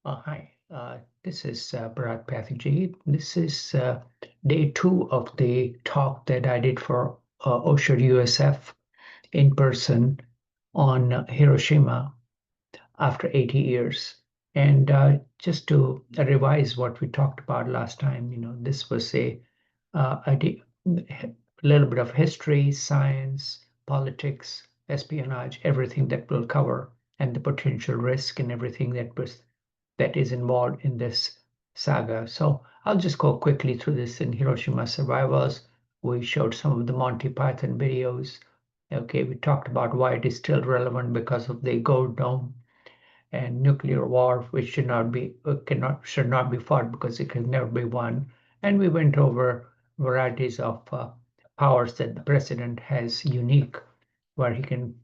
Hi, this is Bharat Pathy. This is day two of the talk that I did for Osher USF in person on Hiroshima after 80 years. And just to revise what we talked about last time, this was a little bit of history, science, politics, espionage, everything that we'll cover, and the potential risk and everything that is involved in this saga. So I'll just go quickly through this in Hiroshima Survivors. We showed some of the Monty Python videos. Okay, we talked about why it is still relevant because of the Gold Dome and nuclear war, which should not be fought because it can never be won. And we went over varieties of powers that the president has unique, where he can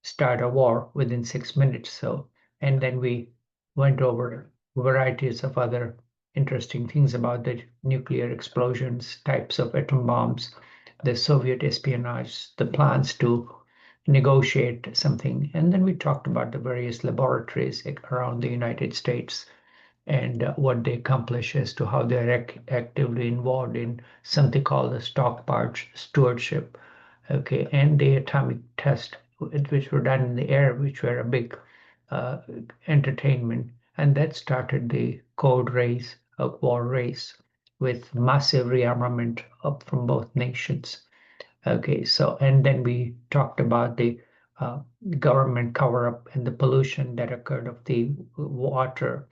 start a war within 6 minutes. So, and then we went over varieties of other interesting things about the nuclear explosions, types of atom bombs, the Soviet espionage, the plans to negotiate something. And then we talked about the various laboratories around the United States and what they accomplish as to how they're actively involved in something called the stockpile stewardship. Okay, and the atomic test, which were done in the air, which were a big uh, entertainment. And that started the cold race, a war race, with massive rearmament up from both nations. Okay, so and then we talked about the uh, government cover up and the pollution that occurred of the water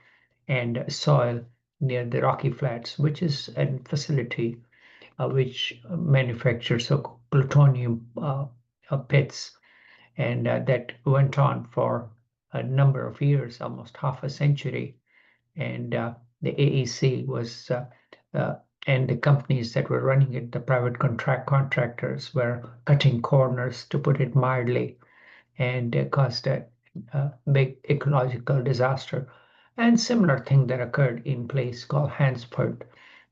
and soil near the Rocky Flats, which is a facility which manufactures plutonium pits, and that went on for a number of years, almost half a century. And the AEC was uh, and the companies that were running it, the private contractors, were cutting corners, to put it mildly, and caused a big ecological disaster. And similar thing that occurred in place called Hansford,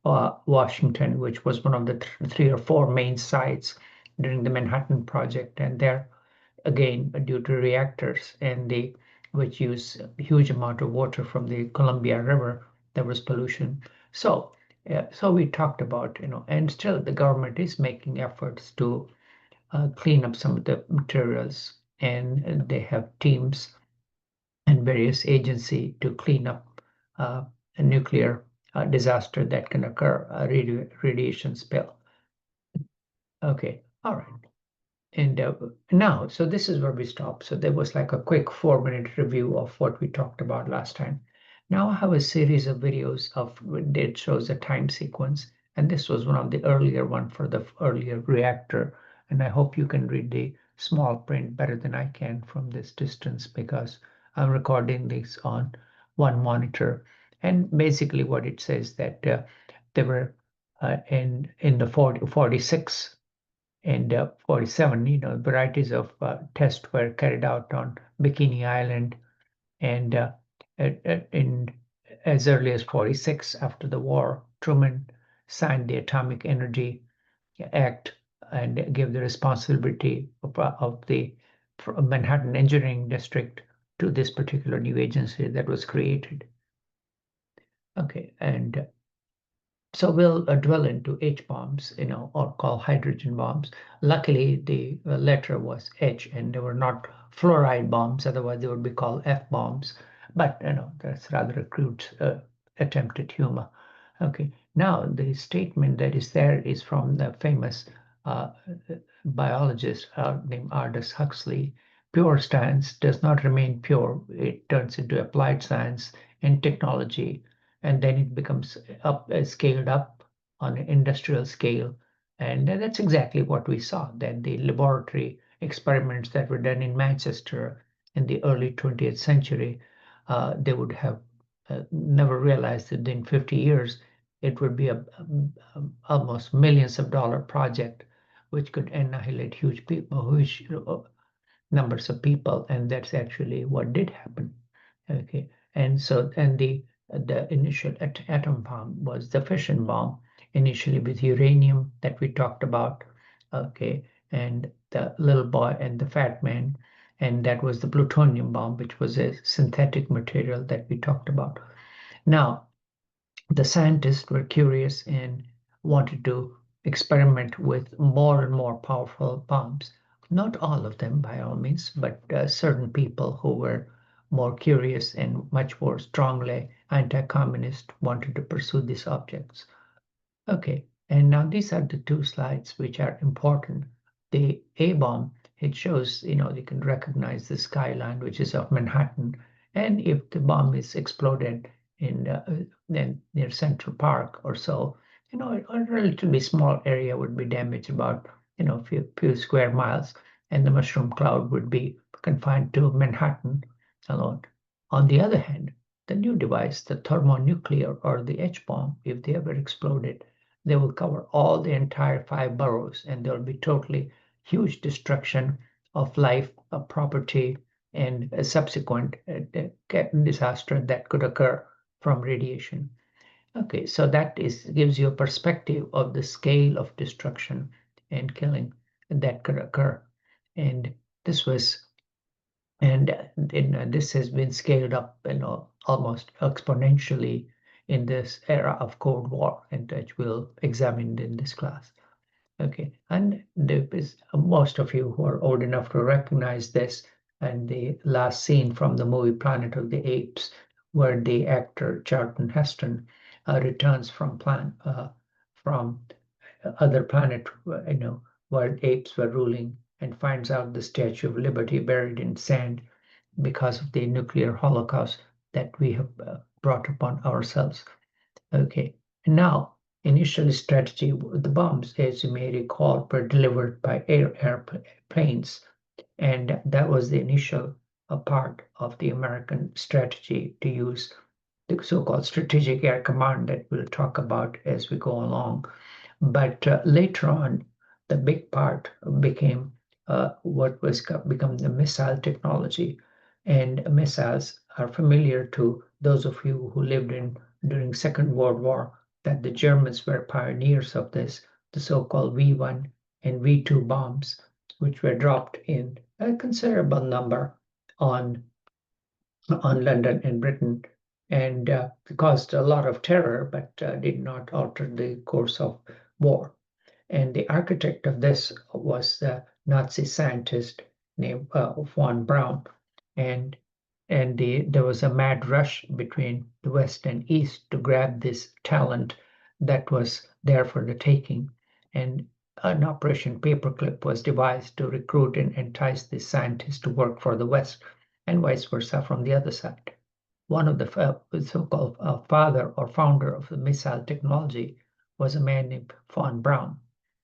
Washington, which was one of the three or four main sites during the Manhattan Project. And there, again, due to reactors and the which use a huge amount of water from the Columbia River, there was pollution. So we talked about, and still the government is making efforts to clean up some of the materials, and they have teams and various agency to clean up a nuclear disaster that can occur, a radiation spill. Okay, all right. And now, so this is where we stop. So there was like a quick 4 minute review of what we talked about last time. Now I have a series of videos of that shows a time sequence, and this was one of the earlier one for the earlier reactor. And I hope you can read the small print better than I can from this distance because I'm recording this on one monitor. And basically, what it says that they were in the 46 and 47, varieties of tests were carried out on Bikini Island, and in as early as 46, after the war, Truman signed the Atomic Energy Act and gave the responsibility of the Manhattan Engineering District to this particular new agency that was created. Okay, and so we'll dwell into H bombs, or call hydrogen bombs. Luckily, the letter was H, and they were not fluoride bombs. Otherwise, they would be called F bombs. But that's rather a crude attempt at humor. Okay. Now the statement that is there is from the famous uh, biologist named Aldous Huxley. Pure science does not remain pure; it turns into applied science and technology, and then it becomes scaled up on an industrial scale. And that's exactly what we saw. Then the laboratory experiments that were done in Manchester in the early 20th century, they would have never realized that in 50 years it would be a almost millions of dollar project which could annihilate huge numbers of people, and that's actually what did happen. Okay, and the initial atom bomb was the fission bomb, initially with uranium that we talked about. Okay, and the little boy and the fat man, and that was the plutonium bomb, which was a synthetic material that we talked about. Now, the scientists were curious and wanted to experiment with more and more powerful bombs. Not all of them, by all means, but certain people who were more curious and much more strongly anti-communist wanted to pursue these objects. Okay, and now these are the two slides which are important. The A bomb, it shows, you can recognize the skyline, which is of Manhattan. And if the bomb is exploded near Central Park or so, a relatively small area would be damaged about, few square miles, and the mushroom cloud would be confined to Manhattan alone. On the other hand, the new device, the thermonuclear or the H bomb, if they ever exploded, they will cover all the entire 5 boroughs, and there will be totally huge destruction of life, of property, and a subsequent disaster that could occur from radiation. Okay, so that gives you a perspective of the scale of destruction and killing that could occur. And this was this has been scaled up, almost exponentially in this era of Cold War, and that we'll examine in this class. Okay, and there is most of you who are old enough to recognize this, and the last scene from the movie Planet of the Apes, where the actor Charlton Heston returns from other planet, where apes were ruling, and finds out the Statue of Liberty buried in sand because of the nuclear holocaust that we have brought upon ourselves. Okay, and now initial strategy, the bombs, as you may recall, were delivered by airplanes, and that was the initial part of the American strategy to use the so-called strategic air command that we'll talk about as we go along. But later on, the big part became what was become the missile technology. And missiles are familiar to those of you who lived during Second World War, that the Germans were pioneers of this, the so-called V1 and V2 bombs, which were dropped in a considerable number on London and Britain, and caused a lot of terror, but did not alter the course of war. And the architect of this was the Nazi scientist named von Braun. And there was a mad rush between the West and East to grab this talent that was there for the taking. And an Operation Paperclip was devised to recruit and entice these scientists to work for the West, and vice versa from the other side. One of the so-called father or founder of the missile technology was a man named von Braun.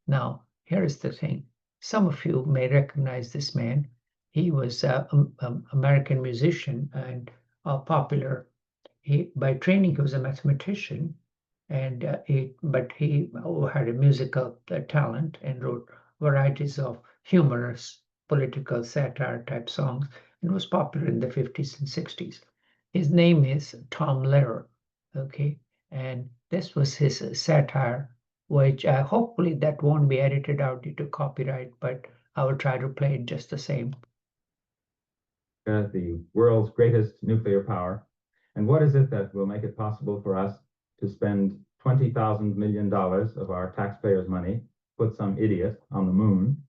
Now, here is the thing. Some of you may recognize this man. He was an American musician and popular. By training, he was a mathematician, and but he had a musical talent and wrote varieties of humorous political satire type songs, and was popular in the 50s and 60s. His name is Tom Lehrer, okay? And this was his satire, which hopefully that won't be edited out due to copyright, but I will try to play it just the same. The world's greatest nuclear power. And what is it that will make it possible for us to spend $20,000 million of our taxpayers' money, put some idiot on the moon?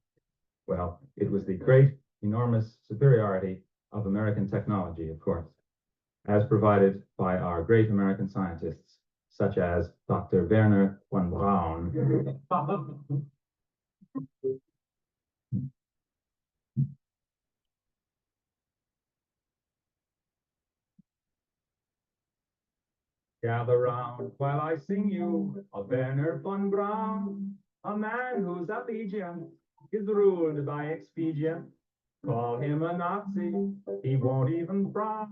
Well, it was the great, enormous superiority of American technology, of course, as provided by our great American scientists, such as Dr. Werner von Braun. Gather round while I sing you of Werner von Braun, a man whose allegiance is ruled by expedient. Call him a Nazi, he won't even frown.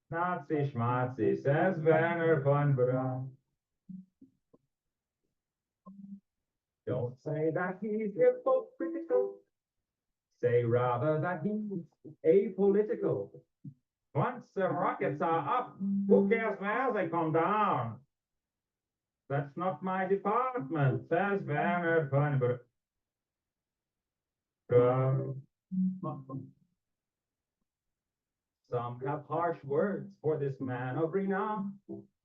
Nazi schmazi, says Werner von Braun. Don't say that he's hypocritical, say rather that he's apolitical. Once the rockets are up, who cares where they come down? That's not my department, says Werner von Braun. Some have harsh words for this man of renown,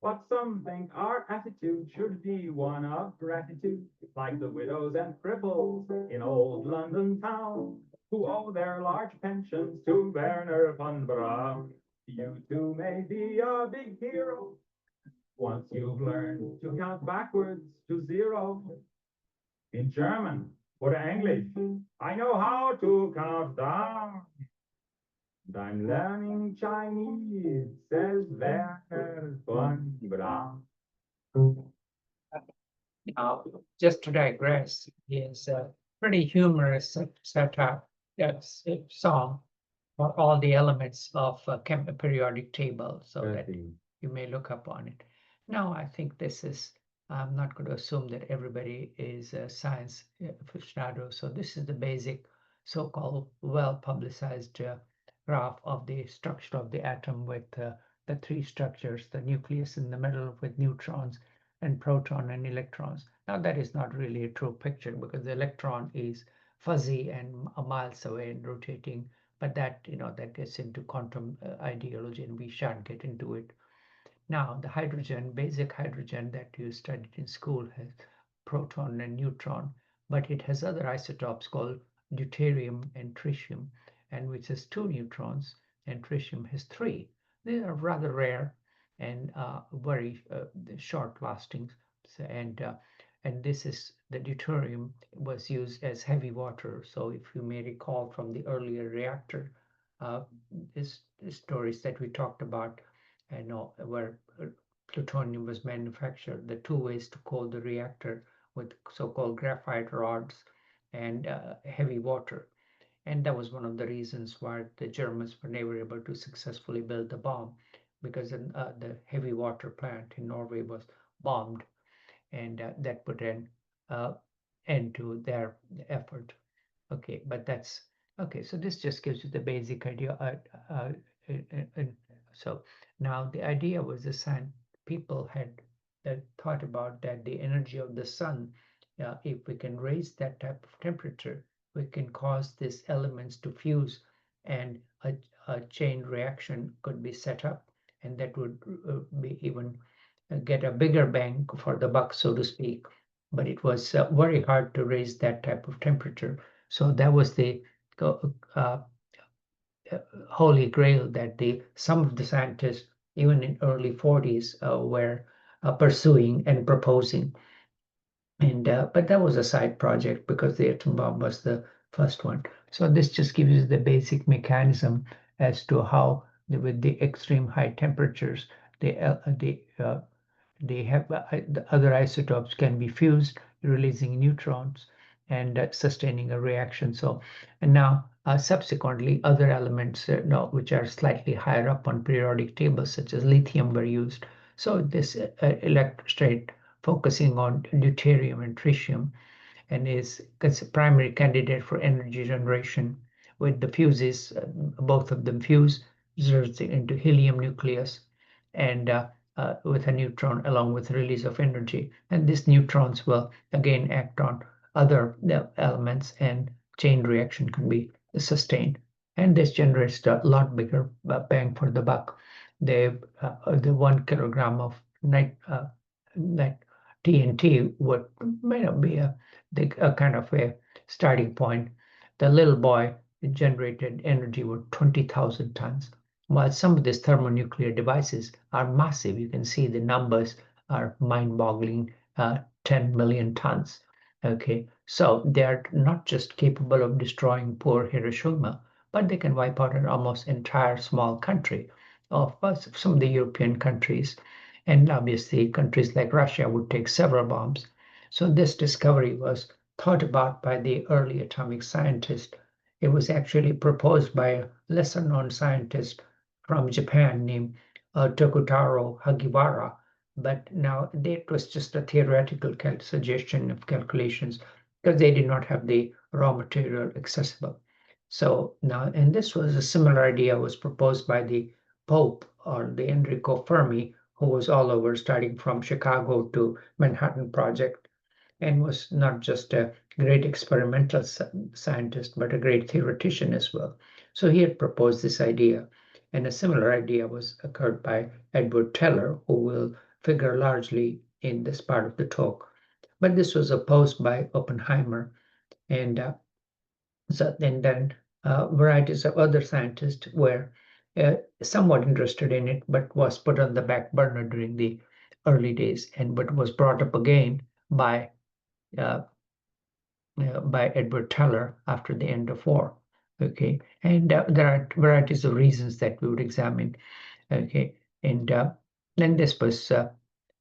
but some think our attitude should be one of gratitude, like the widows and cripples in old London town, who owe their large pensions to Werner von Braun. You too may be a big hero once you've learned to count backwards to zero. In German or English, I know how to count down. And I'm learning Chinese, says Werner von Braun. Now, just to digress, is a pretty humorous satire song for all the elements of a periodic table, so that you may look up on it. Now, I think this is, I'm not going to assume that everybody is a science aficionado, so this is the basic so-called well-publicized graph of the structure of the atom with the three structures, the nucleus in the middle with neutrons and proton and electrons. Now, that is not really a true picture because the electron is fuzzy and miles away and rotating, but that, that gets into quantum ideology, and we shan't get into it. Now, the hydrogen, basic hydrogen that you studied in school, has proton and neutron, but it has other isotopes called deuterium and tritium, and which has two neutrons, and tritium has three. They are rather rare and very short lasting. And this is the deuterium was used as heavy water. So if you may recall from the earlier reactor uh, stories that we talked about, where plutonium was manufactured, the two ways to cool the reactor with so-called graphite rods and heavy water. And that was one of the reasons why the Germans were never able to successfully build the bomb, because the heavy water plant in Norway was bombed, and that put an end to their effort. Okay, but that's okay. So this just gives you the basic idea. So now the idea was the sun. People had thought about that the energy of the sun, if we can raise that type of temperature, we can cause these elements to fuse, and a chain reaction could be set up, and that would be even get a bigger bang for the buck, so to speak. But it was very hard to raise that type of temperature. So that was the uh, uh, holy grail that some of the scientists, even in early 40s, were pursuing and proposing. And but that was a side project because the atom bomb was the first one. So this just gives you the basic mechanism as to how with the extreme high temperatures, they have the other isotopes can be fused, releasing neutrons and sustaining a reaction. So, and now subsequently, other elements which are slightly higher up on periodic tables, such as lithium, were used. So this electrostrate focusing on deuterium and tritium, and is a primary candidate for energy generation. With the fuses, both of them fuse, resulting into helium nucleus, and with a neutron along with release of energy. And these neutrons will again act on other elements, and chain reaction can be sustained. And this generates a lot bigger bang for the buck. The 1 kilogram of night TNT would may not be a kind of a starting point. The little boy generated energy with 20,000 tons, while some of these thermonuclear devices are massive. You can see the numbers are mind-boggling, 10 million tons. Okay, so they're not just capable of destroying poor Hiroshima, but they can wipe out an almost entire small country of some of the European countries. And obviously, countries like Russia would take several bombs. So this discovery was thought about by the early atomic scientists. It was actually proposed by a lesser known scientist from Japan named Tokutaro Hagiwara, but now it was just a theoretical suggestion of calculations because they did not have the raw material accessible. So now, and this was a similar idea was proposed by the Pope, or the Enrico Fermi, who was all over, starting from Chicago to Manhattan Project, and was not just a great experimental scientist, but a great theoretician as well. So he had proposed this idea. And a similar idea was occurred by Edward Teller, who will figure largely in this part of the talk. But this was opposed by Oppenheimer, and then varieties of other scientists were somewhat interested in it, but was put on the back burner during the early days, and but was brought up again uh, by Edward Teller after the end of war. Okay, and there are varieties of reasons that we would examine. Okay, and then this was,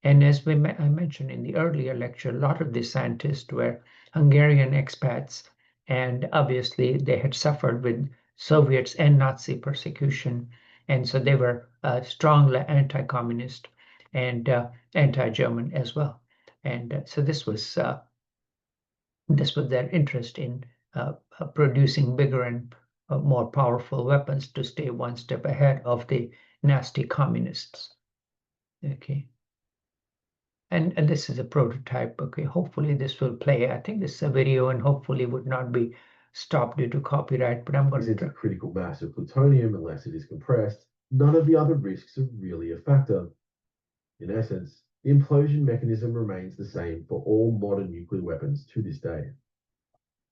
and as I mentioned in the earlier lecture, a lot of the scientists were Hungarian expats, and obviously they had suffered with Soviets and Nazi persecution, and so they were strongly anti-communist and anti-German as well. And so this was their interest in producing bigger and more powerful weapons to stay one step ahead of the nasty communists. Okay. And this is a prototype. Okay, hopefully this will play. I think this is a video and hopefully would not be stopped due to copyright, but I'm going Is to a critical mass of plutonium unless it is compressed. None of the other risks are really a factor. In essence, the implosion mechanism remains the same for all modern nuclear weapons to this day.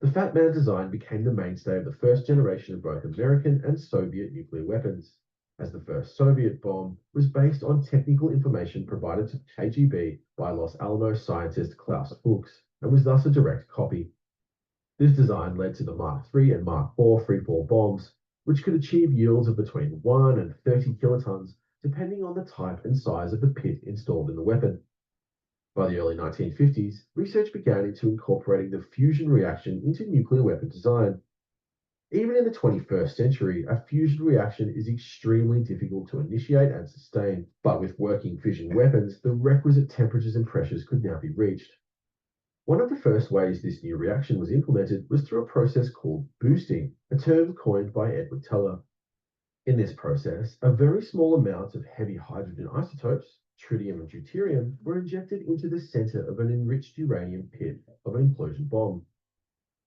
The Fat Man design became the mainstay of the first generation of both American and Soviet nuclear weapons, as the first Soviet bomb was based on technical information provided to the KGB by Los Alamos scientist Klaus Fuchs, and was thus a direct copy. This design led to the Mark III and Mark IV freefall bombs, which could achieve yields of between 1 and 30 kilotons, depending on the type and size of the pit installed in the weapon. By the early 1950s, research began into incorporating the fusion reaction into nuclear weapon design. Even in the 21st century, a fusion reaction is extremely difficult to initiate and sustain, but with working fission weapons, the requisite temperatures and pressures could now be reached. One of the first ways this new reaction was implemented was through a process called boosting, a term coined by Edward Teller. In this process, a very small amount of heavy hydrogen isotopes, tritium and deuterium, were injected into the center of an enriched uranium pit of an implosion bomb.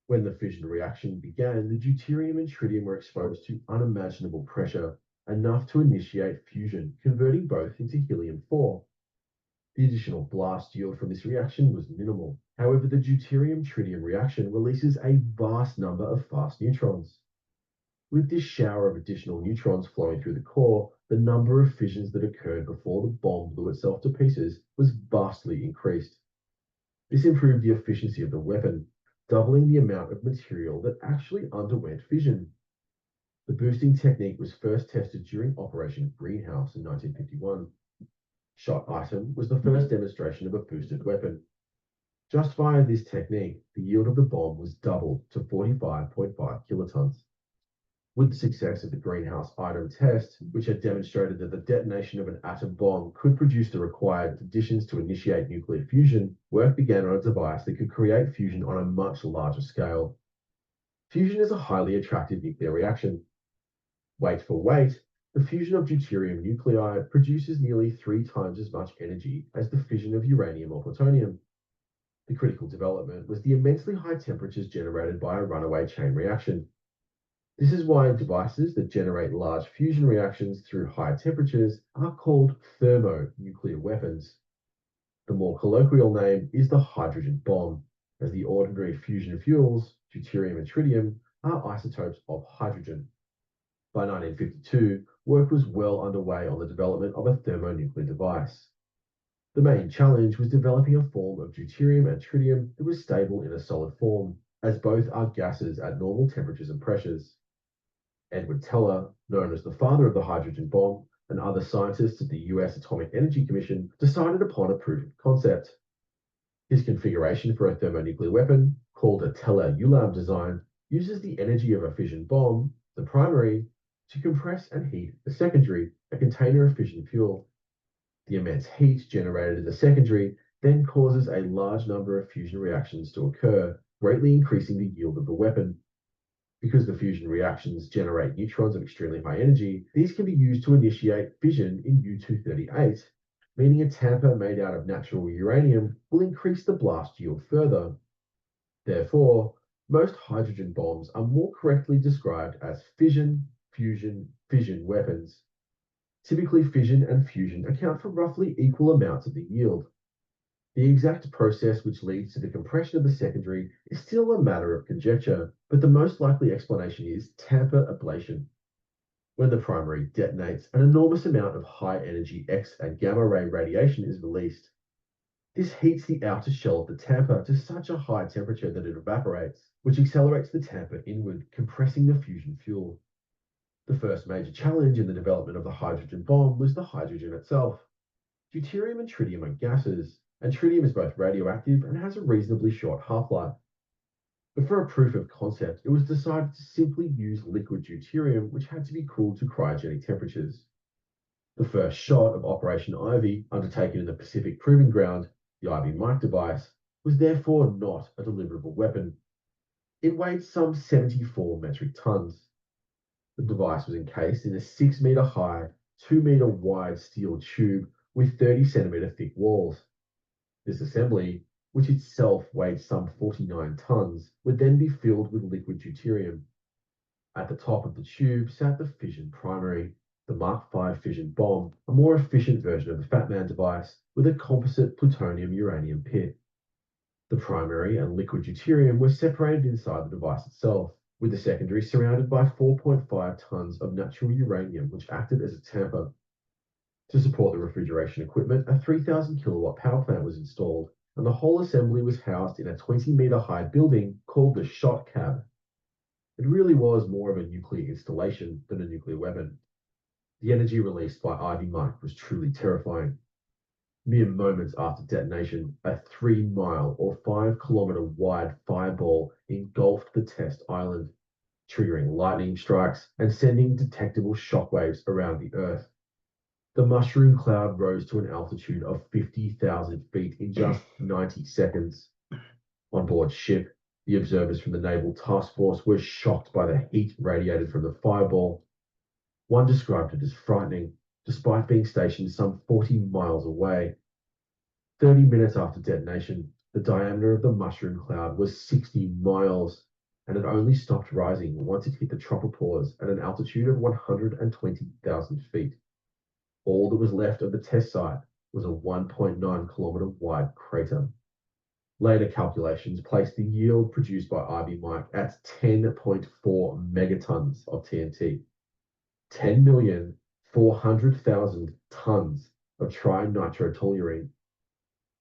When the fission reaction began, the deuterium and tritium were exposed to unimaginable pressure, enough to initiate fusion, converting both into helium-4. The additional blast yield from this reaction was minimal. However, the deuterium-tritium reaction releases a vast number of fast neutrons. With this shower of additional neutrons flowing through the core, the number of fissions that occurred before the bomb blew itself to pieces was vastly increased. This improved the efficiency of the weapon, doubling the amount of material that actually underwent fission. The boosting technique was first tested during Operation Greenhouse in 1951. Shot Item was the first demonstration of a boosted weapon. Just via this technique, the yield of the bomb was doubled to 45.5 kilotons. With the success of the Greenhouse Item test, which had demonstrated that the detonation of an atom bomb could produce the required conditions to initiate nuclear fusion, work began on a device that could create fusion on a much larger scale. Fusion is a highly attractive nuclear reaction. Weight for weight, the fusion of deuterium nuclei produces nearly 3 times as much energy as the fission of uranium or plutonium. The critical development was the immensely high temperatures generated by a runaway chain reaction. This is why devices that generate large fusion reactions through high temperatures are called thermonuclear weapons. The more colloquial name is the hydrogen bomb, as the ordinary fusion fuels, deuterium and tritium, are isotopes of hydrogen. By 1952, work was well underway on the development of a thermonuclear device. The main challenge was developing a form of deuterium and tritium that was stable in a solid form, as both are gases at normal temperatures and pressures. Edward Teller, known as the father of the hydrogen bomb, and other scientists at the US Atomic Energy Commission decided upon a proof of concept. His configuration for a thermonuclear weapon, called a Teller-Ulam design, uses the energy of a fission bomb, the primary, to compress and heat the secondary, a container of fission fuel. The immense heat generated in the secondary then causes a large number of fusion reactions to occur, greatly increasing the yield of the weapon. Because the fusion reactions generate neutrons of extremely high energy, these can be used to initiate fission in U-238, meaning a tamper made out of natural uranium will increase the blast yield further. Therefore, most hydrogen bombs are more correctly described as fission, fusion, fission weapons, Typically, fission and fusion account for roughly equal amounts of the yield. The exact process which leads to the compression of the secondary is still a matter of conjecture, but the most likely explanation is tamper ablation. When the primary detonates, an enormous amount of high-energy X and gamma-ray radiation is released. This heats the outer shell of the tamper to such a high temperature that it evaporates, which accelerates the tamper inward, compressing the fusion fuel. The first major challenge in the development of the hydrogen bomb was the hydrogen itself. Deuterium and tritium are gases, and tritium is both radioactive and has a reasonably short half-life. But for a proof of concept, it was decided to simply use liquid deuterium, which had to be cooled to cryogenic temperatures. The first shot of Operation Ivy, undertaken in the Pacific Proving Ground, the Ivy Mike device, was therefore not a deliverable weapon. It weighed some 74 metric tons. The device was encased in a 6-meter high, 2-meter wide steel tube with 30-centimeter thick walls. This assembly, which itself weighed some 49 tons, would then be filled with liquid deuterium. At the top of the tube sat the fission primary, the Mark V fission bomb, a more efficient version of the Fat Man device with a composite plutonium-uranium pit. The primary and liquid deuterium were separated inside the device itself, with the secondary surrounded by 4.5 tons of natural uranium, which acted as a tamper. To support the refrigeration equipment, a 3,000 kilowatt power plant was installed, and the whole assembly was housed in a 20-meter high building called the shot cab. It really was more of a nuclear installation than a nuclear weapon. The energy released by Ivy Mike was truly terrifying. Mere moments after detonation, a 3-mile or 5-kilometer wide fireball engulfed the test island, triggering lightning strikes and sending detectable shockwaves around the Earth. The mushroom cloud rose to an altitude of 50,000 feet in just 90 seconds. On board ship, the observers from the Naval Task Force were shocked by the heat radiated from the fireball. One described it as frightening, despite being stationed some 40 miles away. 30 minutes after detonation, the diameter of the mushroom cloud was 60 miles, and it only stopped rising once it hit the tropopause at an altitude of 120,000 feet. All that was left of the test site was a 1.9 kilometer wide crater. Later calculations placed the yield produced by Ivy Mike at 10.4 megatons of TNT. 10,400,000 tons of trinitrotoluene.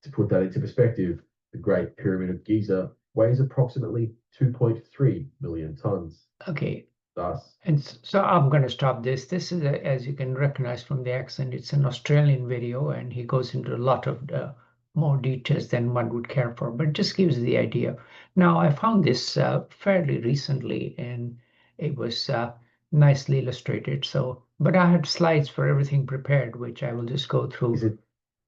To put that into perspective, the Great Pyramid of Giza weighs approximately 2.3 million tons. Okay. Thus, And so I'm going to stop this. This is, as you can recognize from the accent, it's an Australian video, and he goes into a lot of more details than one would care for, but it just gives the idea. Now, I found this fairly recently, and it was nicely illustrated. So, but I had slides for everything prepared, which I will just go through. is it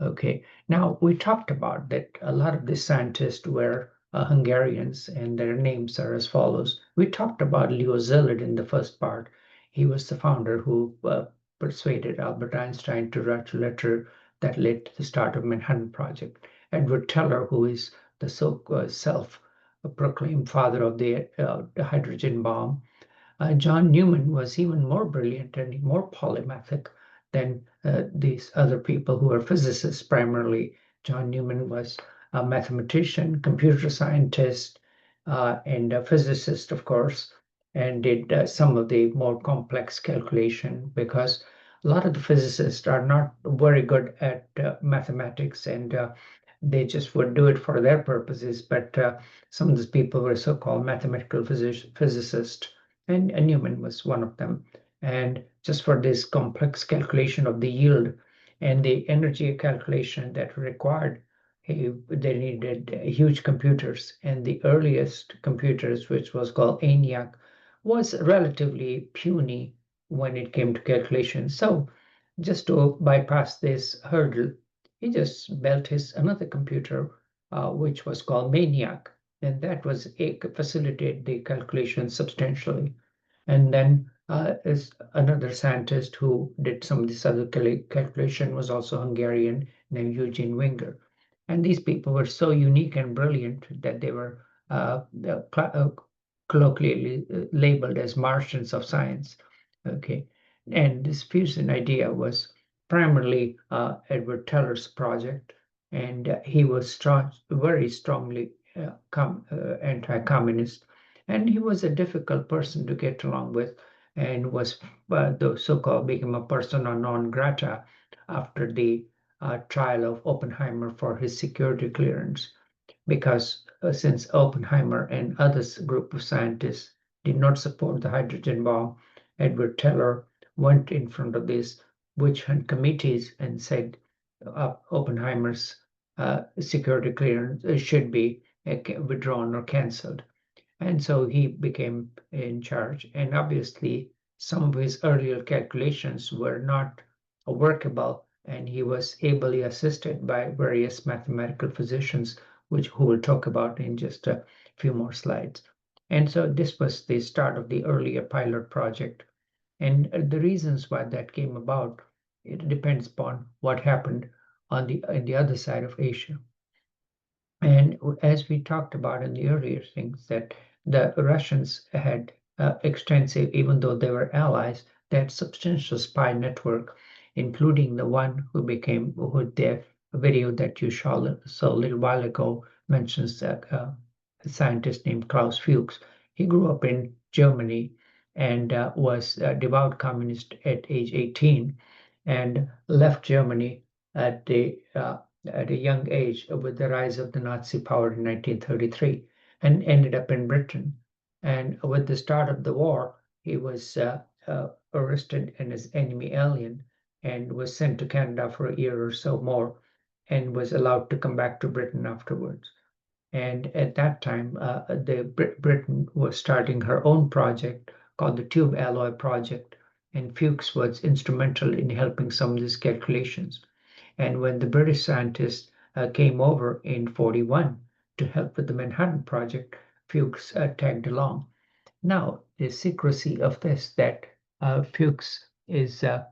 Okay, now we talked about that a lot of the scientists were Hungarians, and their names are as follows. We talked about Leo Szilard in the first part. He was the founder who persuaded Albert Einstein to write a letter that led to the start of Manhattan Project. Edward Teller, who is the self-proclaimed father of the hydrogen bomb. John Newman was even more brilliant and more polymathic than these other people who are physicists primarily. John Newman was a mathematician, computer scientist, and a physicist, of course, and did some of the more complex calculation because a lot of the physicists are not very good at mathematics, and they just would do it for their purposes. But some of these people were so-called mathematical physicists, and Newman was one of them. And just for this complex calculation of the yield and the energy calculation that required, they needed huge computers. And the earliest computers, which was called ENIAC, was relatively puny when it came to calculation. So just to bypass this hurdle, he just built his another computer, which was called Maniac, and that was facilitate the calculation substantially. And then is another scientist who did some of this other calculation was also Hungarian, named Eugene Winger. And these people were so unique and brilliant that they were colloquially labeled as Martians of science. Okay. And this fusion idea was primarily Edward Teller's project, and he was very strongly anti-communist, and he was a difficult person to get along with, and was the so-called became a persona non grata after the trial of Oppenheimer for his security clearance, because since Oppenheimer and others group of scientists did not support the hydrogen bomb, Edward Teller went in front of these witch hunt committees and said Oppenheimer's security clearance should be withdrawn or cancelled. And so he became in charge. And obviously, some of his earlier calculations were not workable, and he was ably assisted by various mathematical physicians, which who will talk about in just a few more slides. And so this was the start of the earlier pilot project. And the reasons why that came about, it depends upon what happened on the other side of Asia. And as we talked about in the earlier things, that the Russians had extensive, even though they were allies, they had substantial spy network, including the one who became, who the video that you saw a little while ago mentions a scientist named Klaus Fuchs. He grew up in Germany and was a devout communist at age 18 and left Germany at the at a young age with the rise of the Nazi power in 1933 and ended up in Britain. And with the start of the war, he was arrested and as enemy alien and was sent to Canada for a year or so more and was allowed to come back to Britain afterwards. And at that time, Britain was starting her own project called the Tube Alloy Project, and Fuchs was instrumental in helping some of these calculations. And when the British scientists came over in 41 to help with the Manhattan Project, Fuchs tagged along. Now, the secrecy of this, that Fuchs is a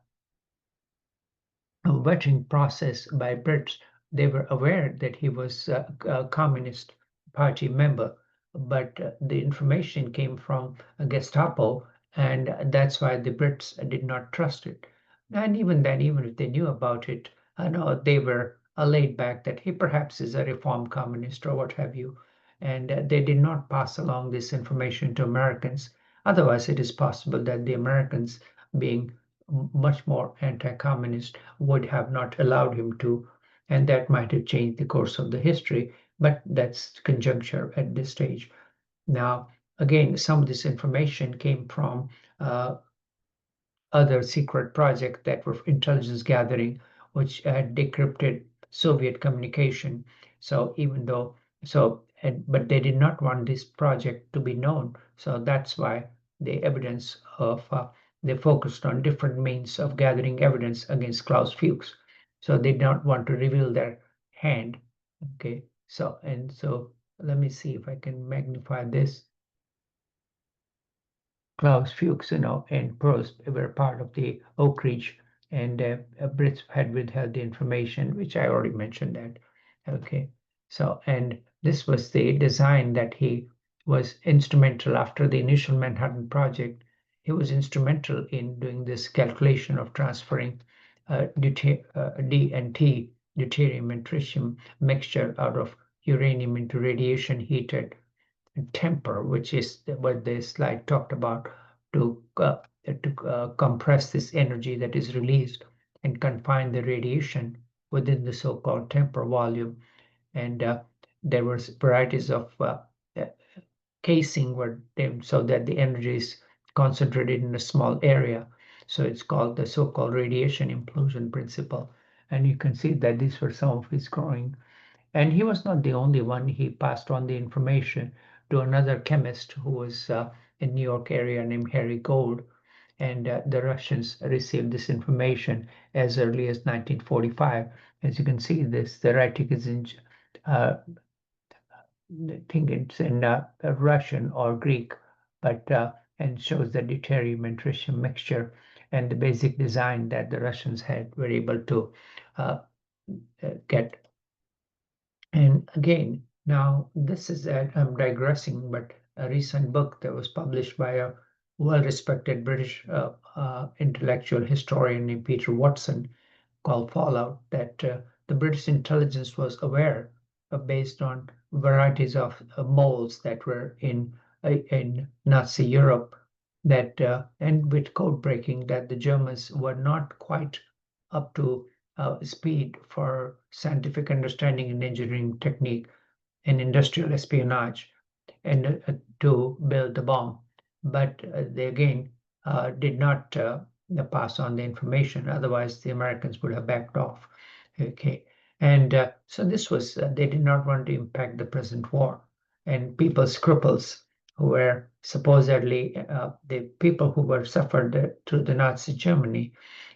vetting process by Brits. They were aware that he was a Communist Party member, but the information came from a Gestapo, and that's why the Brits did not trust it. And even then, even if they knew about it, no, they were laid back that he perhaps is a reformed communist or what have you. And they did not pass along this information to Americans. Otherwise, it is possible that the Americans, being much more anti-communist, would have not allowed him to, and that might have changed the course of the history, but that's conjecture at this stage. Now, again, some of this information came from other secret projects that were intelligence gathering, which had decrypted Soviet communication. So even though, but they did not want this project to be known. So that's why the evidence of, they focused on different means of gathering evidence against Klaus Fuchs. So they did not want to reveal their hand. Okay, so, and so let me see if I can magnify this. Klaus Fuchs, and Prost were part of the Oak Ridge, and Brits had withheld the information, which I already mentioned that. Okay, so, and this was the design that he was instrumental after the initial Manhattan Project. He was instrumental in doing this calculation of transferring D and T, deuterium and tritium mixture out of uranium into radiation heated temper, which is what this slide talked about, to compress this energy that is released and confine the radiation within the so-called temper volume. And there were varieties of casing were them so that the energy is concentrated in a small area. So it's called the so-called radiation implosion principle. And you can see that these were some of his growing. And he was not the only one. He passed on the information to another chemist who was in New York area named Harry Gold. And the Russians received this information as early as 1945. As you can see, the writing is in, I think it's in Russian or Greek, but and shows the deuterium and tritium mixture and the basic design that the Russians were able to get. And again, now this is I'm digressing, but a recent book that was published by a well-respected British intellectual historian named Peter Watson called Fallout, that the British intelligence was aware, based on varieties of moles that were in Nazi Europe, that and with code breaking, that the Germans were not quite up to speed for scientific understanding and engineering technique and industrial espionage, and to build the bomb. But they again did not pass on the information. Otherwise, the Americans would have backed off. Okay, and so this was they did not want to impact the present war, and people's scruples who were supposedly the people who were suffered through the Nazi Germany,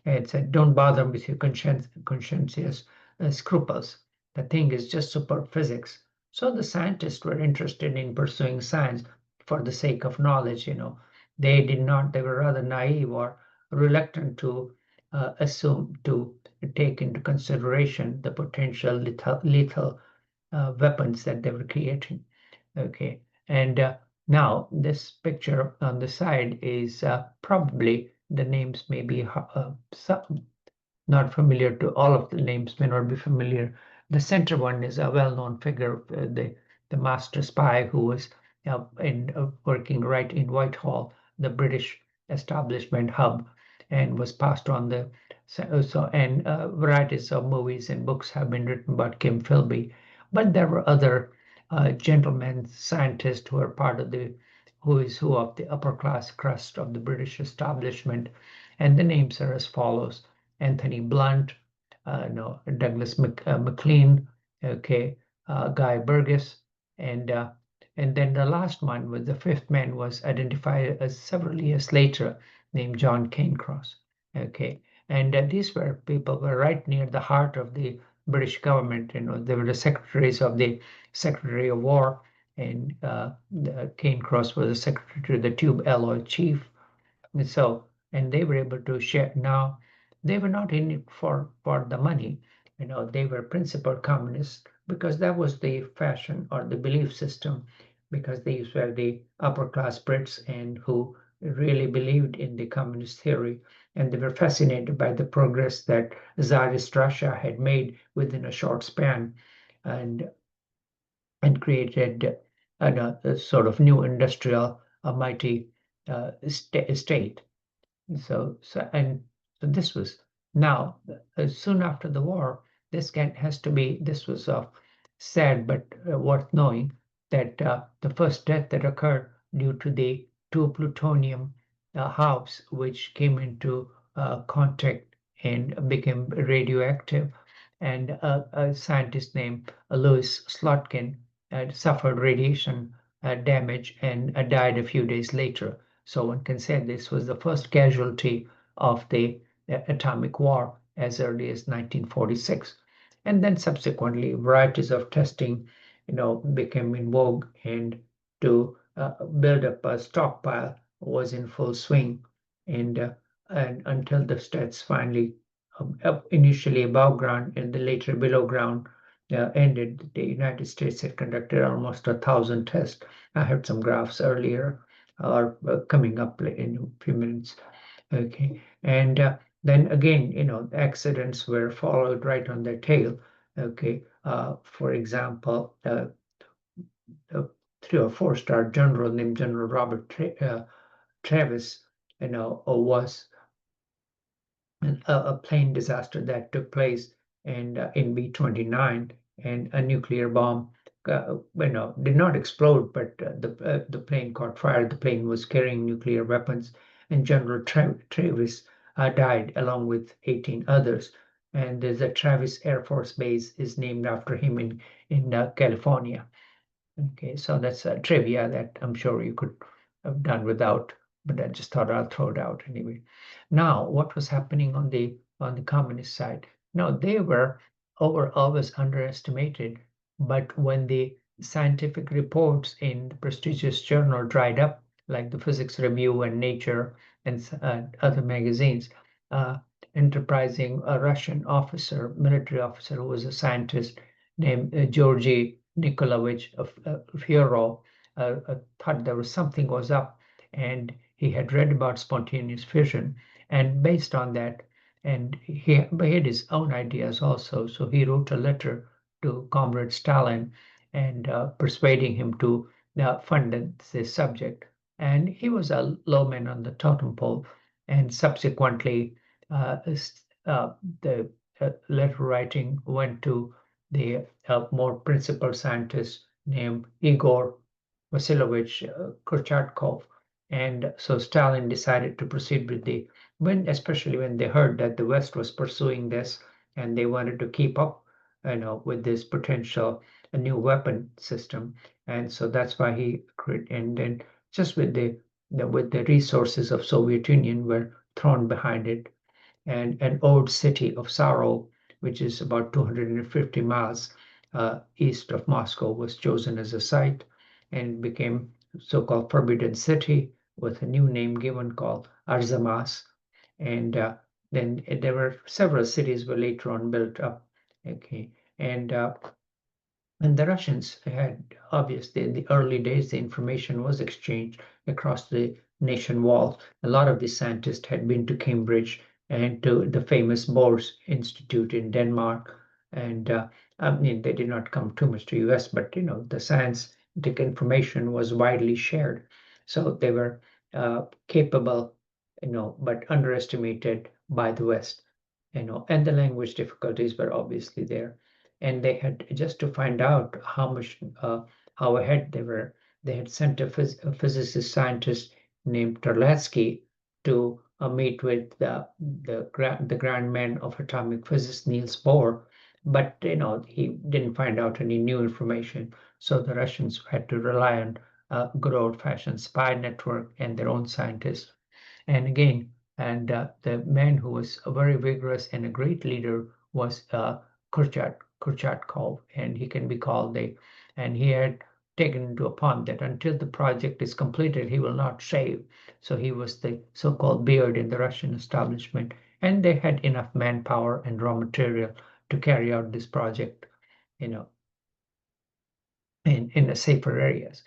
and said, "Don't bother with your conscientious scruples. The thing is just super physics." So the scientists were interested in pursuing science for the sake of knowledge. They did not, they were rather naive or reluctant to assume, to take into consideration the potential lethal weapons that they were creating. Okay, and now this picture on the side is probably the names may be not familiar to all of the names, may not be familiar. The center one is a well-known figure, the master spy who was working right in Whitehall, the British establishment hub, and was passed on the and varieties of movies and books have been written about Kim Philby, but there were other gentlemen scientists who are part of the who is who of the upper class crust of the British establishment, and the names are as follows: Anthony Blunt, no, Douglas MacLean, okay, Guy Burgess, and uh, and then the last one was the fifth man was identified as several years later, named John Cairncross, okay, and these were people were right near the heart of the British government. They were the secretaries of the Secretary of War, and Cairncross was the secretary to the Tube Alloy chief, and so, and they were able to share. Now, they were not in it for the money. They were principal communists because that was the fashion or the belief system, because these were the upper class Brits and who really believed in the communist theory, and they were fascinated by the progress that Tsarist Russia had made within a short span, and created a sort of new industrial, a mighty state. And so this was now soon after the war. This was sad but worth knowing that the first death that occurred due to the two plutonium halves which came into contact and became radioactive, and a scientist named Louis Slotkin suffered radiation damage and died a few days later. So one can say this was the first casualty of the atomic war as early as 1946. And then subsequently, varieties of testing, became in vogue, and to build up a stockpile was in full swing. And until the stats finally, initially above ground and then later below ground, ended, the United States had conducted almost 1,000 tests. I had some graphs earlier are coming up in a few minutes. Okay, and then again, accidents were followed right on their tail. Okay, for example, a 3 or 4 star general named General Robert Travis, was a plane disaster that took place in B-29, and a nuclear bomb, did not explode, but the plane caught fire. The plane was carrying nuclear weapons, and General Travis died along with 18 others. And there's a Travis Air Force Base is named after him in California. Okay, so that's a trivia that I'm sure you could have done without, but I just thought I'll throw it out anyway. Now, what was happening on the communist side? No, they were always underestimated, but when the scientific reports in the prestigious journal dried up, like the Physics Review and Nature and other magazines, uh, enterprising a Russian officer, military officer who was a scientist named Georgy Nikolaevich of Fiorov thought there was something was up, and he had read about spontaneous fission, and based on that, and he had his own ideas also. So he wrote a letter to Comrade Stalin and persuading him to fund this subject. And he was a low man on the totem pole, and subsequently the letter writing went to the more principal scientist named Igor Vasilovich Kurchatkov. And so Stalin decided to proceed with especially when they heard that the West was pursuing this and they wanted to keep up, with this potential new weapon system. And so that's why he created, and then just with the resources of Soviet Union were thrown behind it, and an old city of Saro, which is about 250 miles east of Moscow, was chosen as a site and became so-called Forbidden City with a new name given called Arzamas. And then there were several cities were later on built up. Okay, and and the Russians had, obviously, in the early days, the information was exchanged across the nation walls. A lot of the scientists had been to Cambridge and to the famous Bohr's Institute in Denmark. And I mean, they did not come too much to US, but the scientific information was widely shared. So they were capable, but underestimated by the West, and the language difficulties were obviously there, and they had just to find out how ahead they were. They had sent a physicist scientist named Terlatsky to meet with the grand man of atomic physics Niels Bohr, but he didn't find out any new information. So the Russians had to rely on a good old-fashioned spy network and their own scientists. And again, the man who was very vigorous and a great leader was Kurchatkov, and he can be called and he had taken into upon that until the project is completed, he will not shave. So he was the so-called beard in the Russian establishment, and they had enough manpower and raw material to carry out this project, you know, in the safer areas.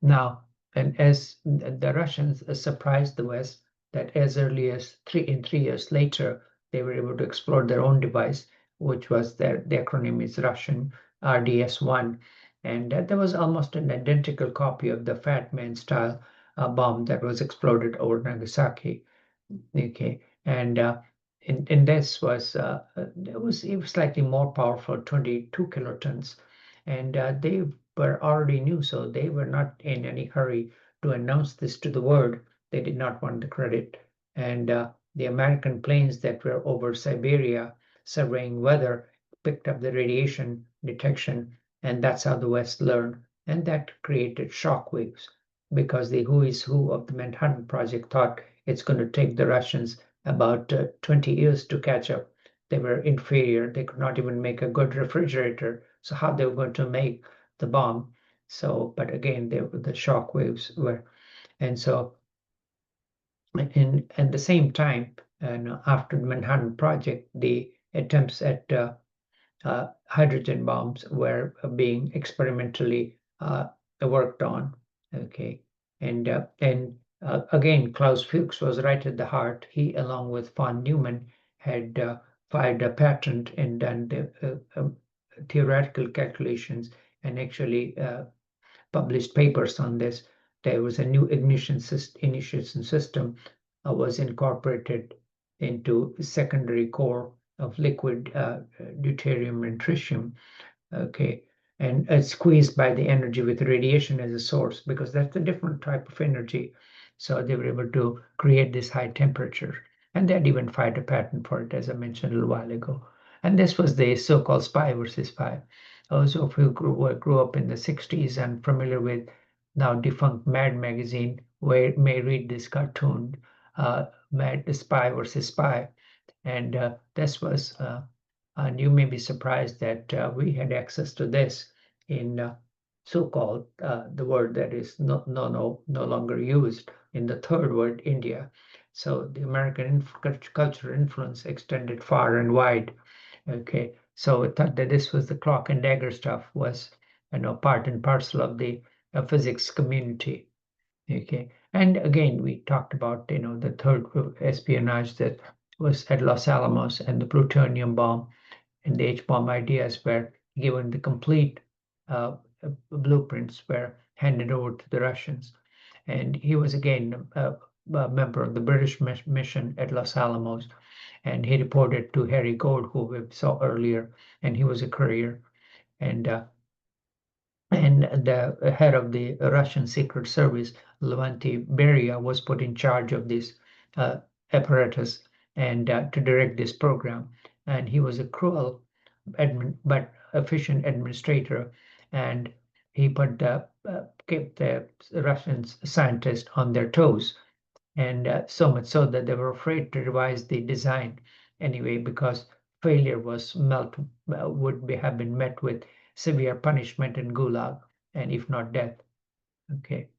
Now, and as the Russians surprised the West that as early as 3 years later, they were able to explore their own device, which was the acronym is Russian RDS-1, and there was almost an identical copy of the Fat Man style bomb that was exploded over Nagasaki. Okay, and this was it was slightly more powerful, 22 kilotons, and they were already new, so they were not in any hurry to announce this to the world. They did not want the credit, and the American planes that were over Siberia surveying weather picked up the radiation detection, and that's how the West learned, and that created shock waves because the who is who of the Manhattan Project thought it's going to take the Russians about 20 years to catch up. They were inferior. They could not even make a good refrigerator. So how they were going to make the bomb? So, but again, the shock waves were, and so in at the same time, and after the Manhattan Project, the attempts at hydrogen bombs were being experimentally worked on. Okay, and again, Klaus Fuchs was right at the heart. He, along with von Neumann, had filed a patent and done the theoretical calculations and actually published papers on this. There was a new initiation system was incorporated into secondary core of liquid deuterium and tritium. Okay, and it's squeezed by the energy with radiation as a source because that's a different type of energy. So they were able to create this high temperature, and they'd even filed a patent for it, as I mentioned a little while ago. And this was the so-called spy versus spy. Also, if you grew up in the 60s and familiar with now defunct Mad magazine, where may read this cartoon, Mad the Spy versus Spy, and this was and you may be surprised that we had access to this in so-called the word that is no longer used in the third world, India. So the American cultural influence extended far and wide. Okay, so I thought that this was the clock and dagger stuff was part and parcel of the physics community. Okay, And again, we talked about, the third espionage that was at Los Alamos, and the plutonium bomb and the H-bomb ideas were given. The complete uh, blueprints were handed over to the Russians. And he was again a member of the British mission at Los Alamos, and he reported to Harry Gold, who we saw earlier, and he was a courier. And the head of the Russian Secret Service, Levante Beria, was put in charge of this uh, apparatus and to direct this program. And he was a cruel but efficient administrator, and he kept the Russian scientists on their toes, and so much so that they were afraid to revise the design anyway, because failure have been met with severe punishment and gulag, and if not death. Okay.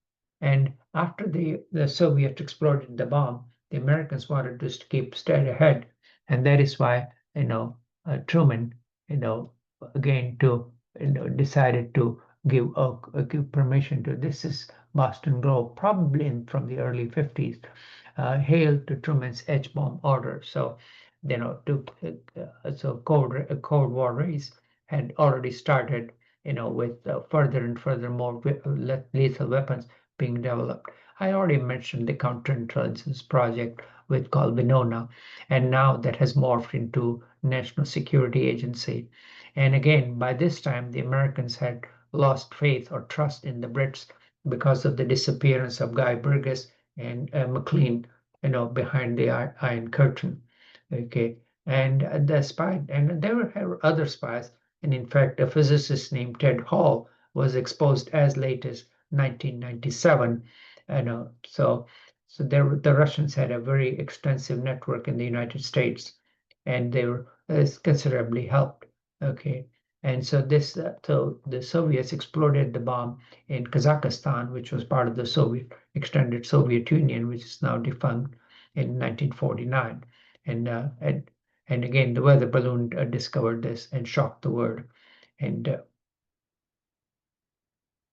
And after the Soviets exploded the bomb, the Americans wanted to keep straight ahead. And that is why, Truman, again, decided to give permission to, this is Boston Globe, probably from the early 50s, hailed to Truman's H-bomb order. So, Cold War race had already started, with further and further more lethal weapons being developed. I already mentioned the counterintelligence project with called Winona, and now that has morphed into National Security Agency. And again, by this time, the Americans had lost faith or trust in the Brits because of the disappearance of Guy Burgess and McLean, behind the Iron Curtain. Okay, and the spy, and there were other spies, and in fact, a physicist named Ted Hall was exposed as late as 1997. So the Russians had a very extensive network in the United States, and they were considerably helped. Okay, and so the Soviets exploded the bomb in Kazakhstan, which was part of the extended Soviet Union, which is now defunct, in 1949, and uh, and and again the weather balloon discovered this and shocked the world, and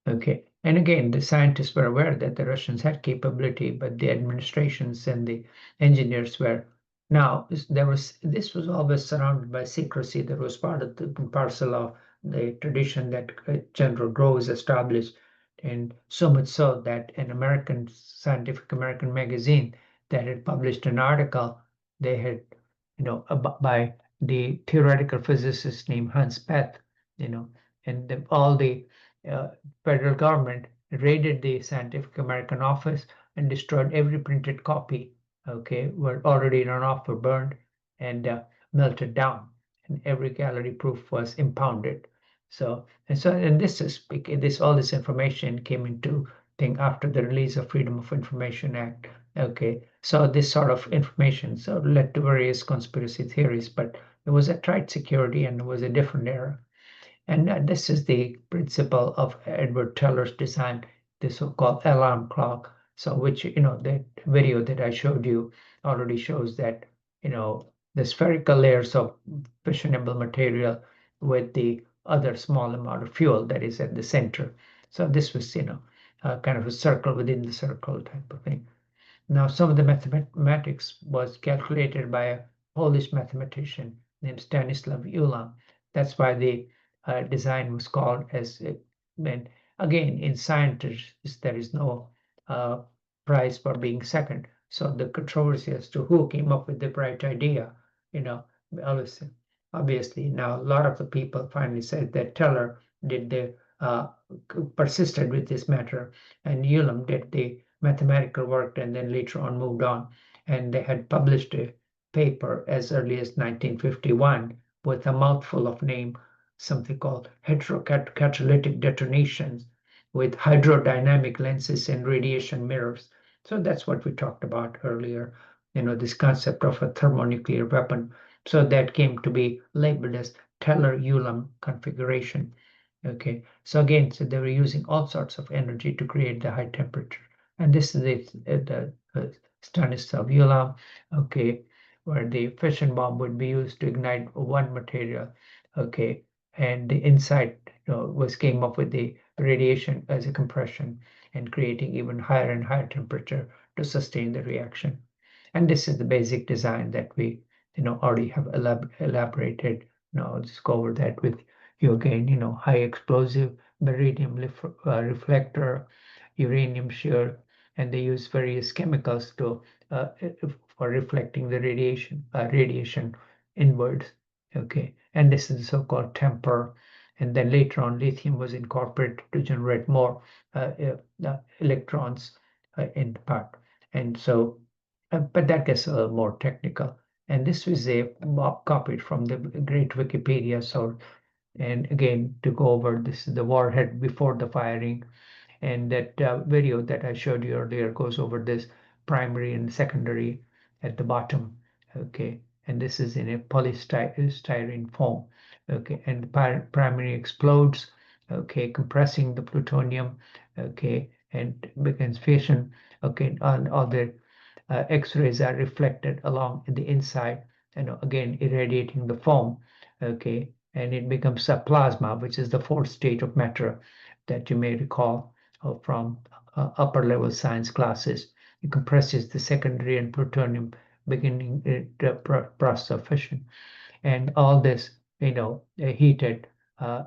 okay. And again, the scientists were aware that the Russians had capability, but the administrations and the engineers were. Now, this was always surrounded by secrecy. That was part of the parcel of the tradition that General Groves established, and so much so that an American Scientific American magazine that had published an article, they had, by the theoretical physicist named Hans Bethe, and all the uh, federal government raided the Scientific American office and destroyed every printed copy. Okay, were already run off or burned and melted down, and every gallery proof was impounded. And this all this information came into thing after the release of Freedom of Information Act. Okay, so this sort of information led to various conspiracy theories, but it was a tight security and it was a different era. And this is the principle of Edward Teller's design, the so-called alarm clock. So which, the video that I showed you already shows that, the spherical layers of fissionable material with the other small amount of fuel that is at the center. So this was, kind of a circle within the circle type of thing. Now, some of the mathematics was calculated by a Polish mathematician named Stanislav Ulam. That's why the design was called as it meant. Again, in science, there is no uh, prize for being second. So the controversy as to who came up with the bright idea, you know, obviously, obviously now a lot of the people finally said that Teller did the persisted with this matter, and Ulam did the mathematical work and then later on moved on. And they had published a paper as early as 1951 with a mouthful of name, something called heterocatalytic detonations with hydrodynamic lenses and radiation mirrors. So that's what we talked about earlier, this concept of a thermonuclear weapon. So that came to be labeled as Teller-Ulam configuration. Okay, so again, so they were using all sorts of energy to create the high temperature. And this is the Stanislav Ulam, okay, where the fission bomb would be used to ignite one material, okay, and the inside was came up with the radiation as a compression, and creating even higher and higher temperature to sustain the reaction. And this is the basic design that we already have elaborated. I'll just go over that with you again. High explosive beryllium reflector, uranium shear, and they use various chemicals to for reflecting the radiation inwards. Okay, and this is the so-called temper. And then later on, lithium was incorporated to generate more electrons in the part. And so, but that gets a little more technical. And this was a copied from the great Wikipedia. So, and again, to go over, this is the warhead before the firing. And that video that I showed you earlier goes over this primary and secondary at the bottom. Okay, and this is in a polystyrene foam. Okay, and the primary explodes. Okay, compressing the plutonium. Okay, and begins fission. Okay, and all the X-rays are reflected along the inside, again irradiating the foam. Okay, and it becomes a plasma, which is the fourth state of matter that you may recall from upper level science classes. It compresses the secondary and plutonium, beginning the process of fission, and all this, heated uh,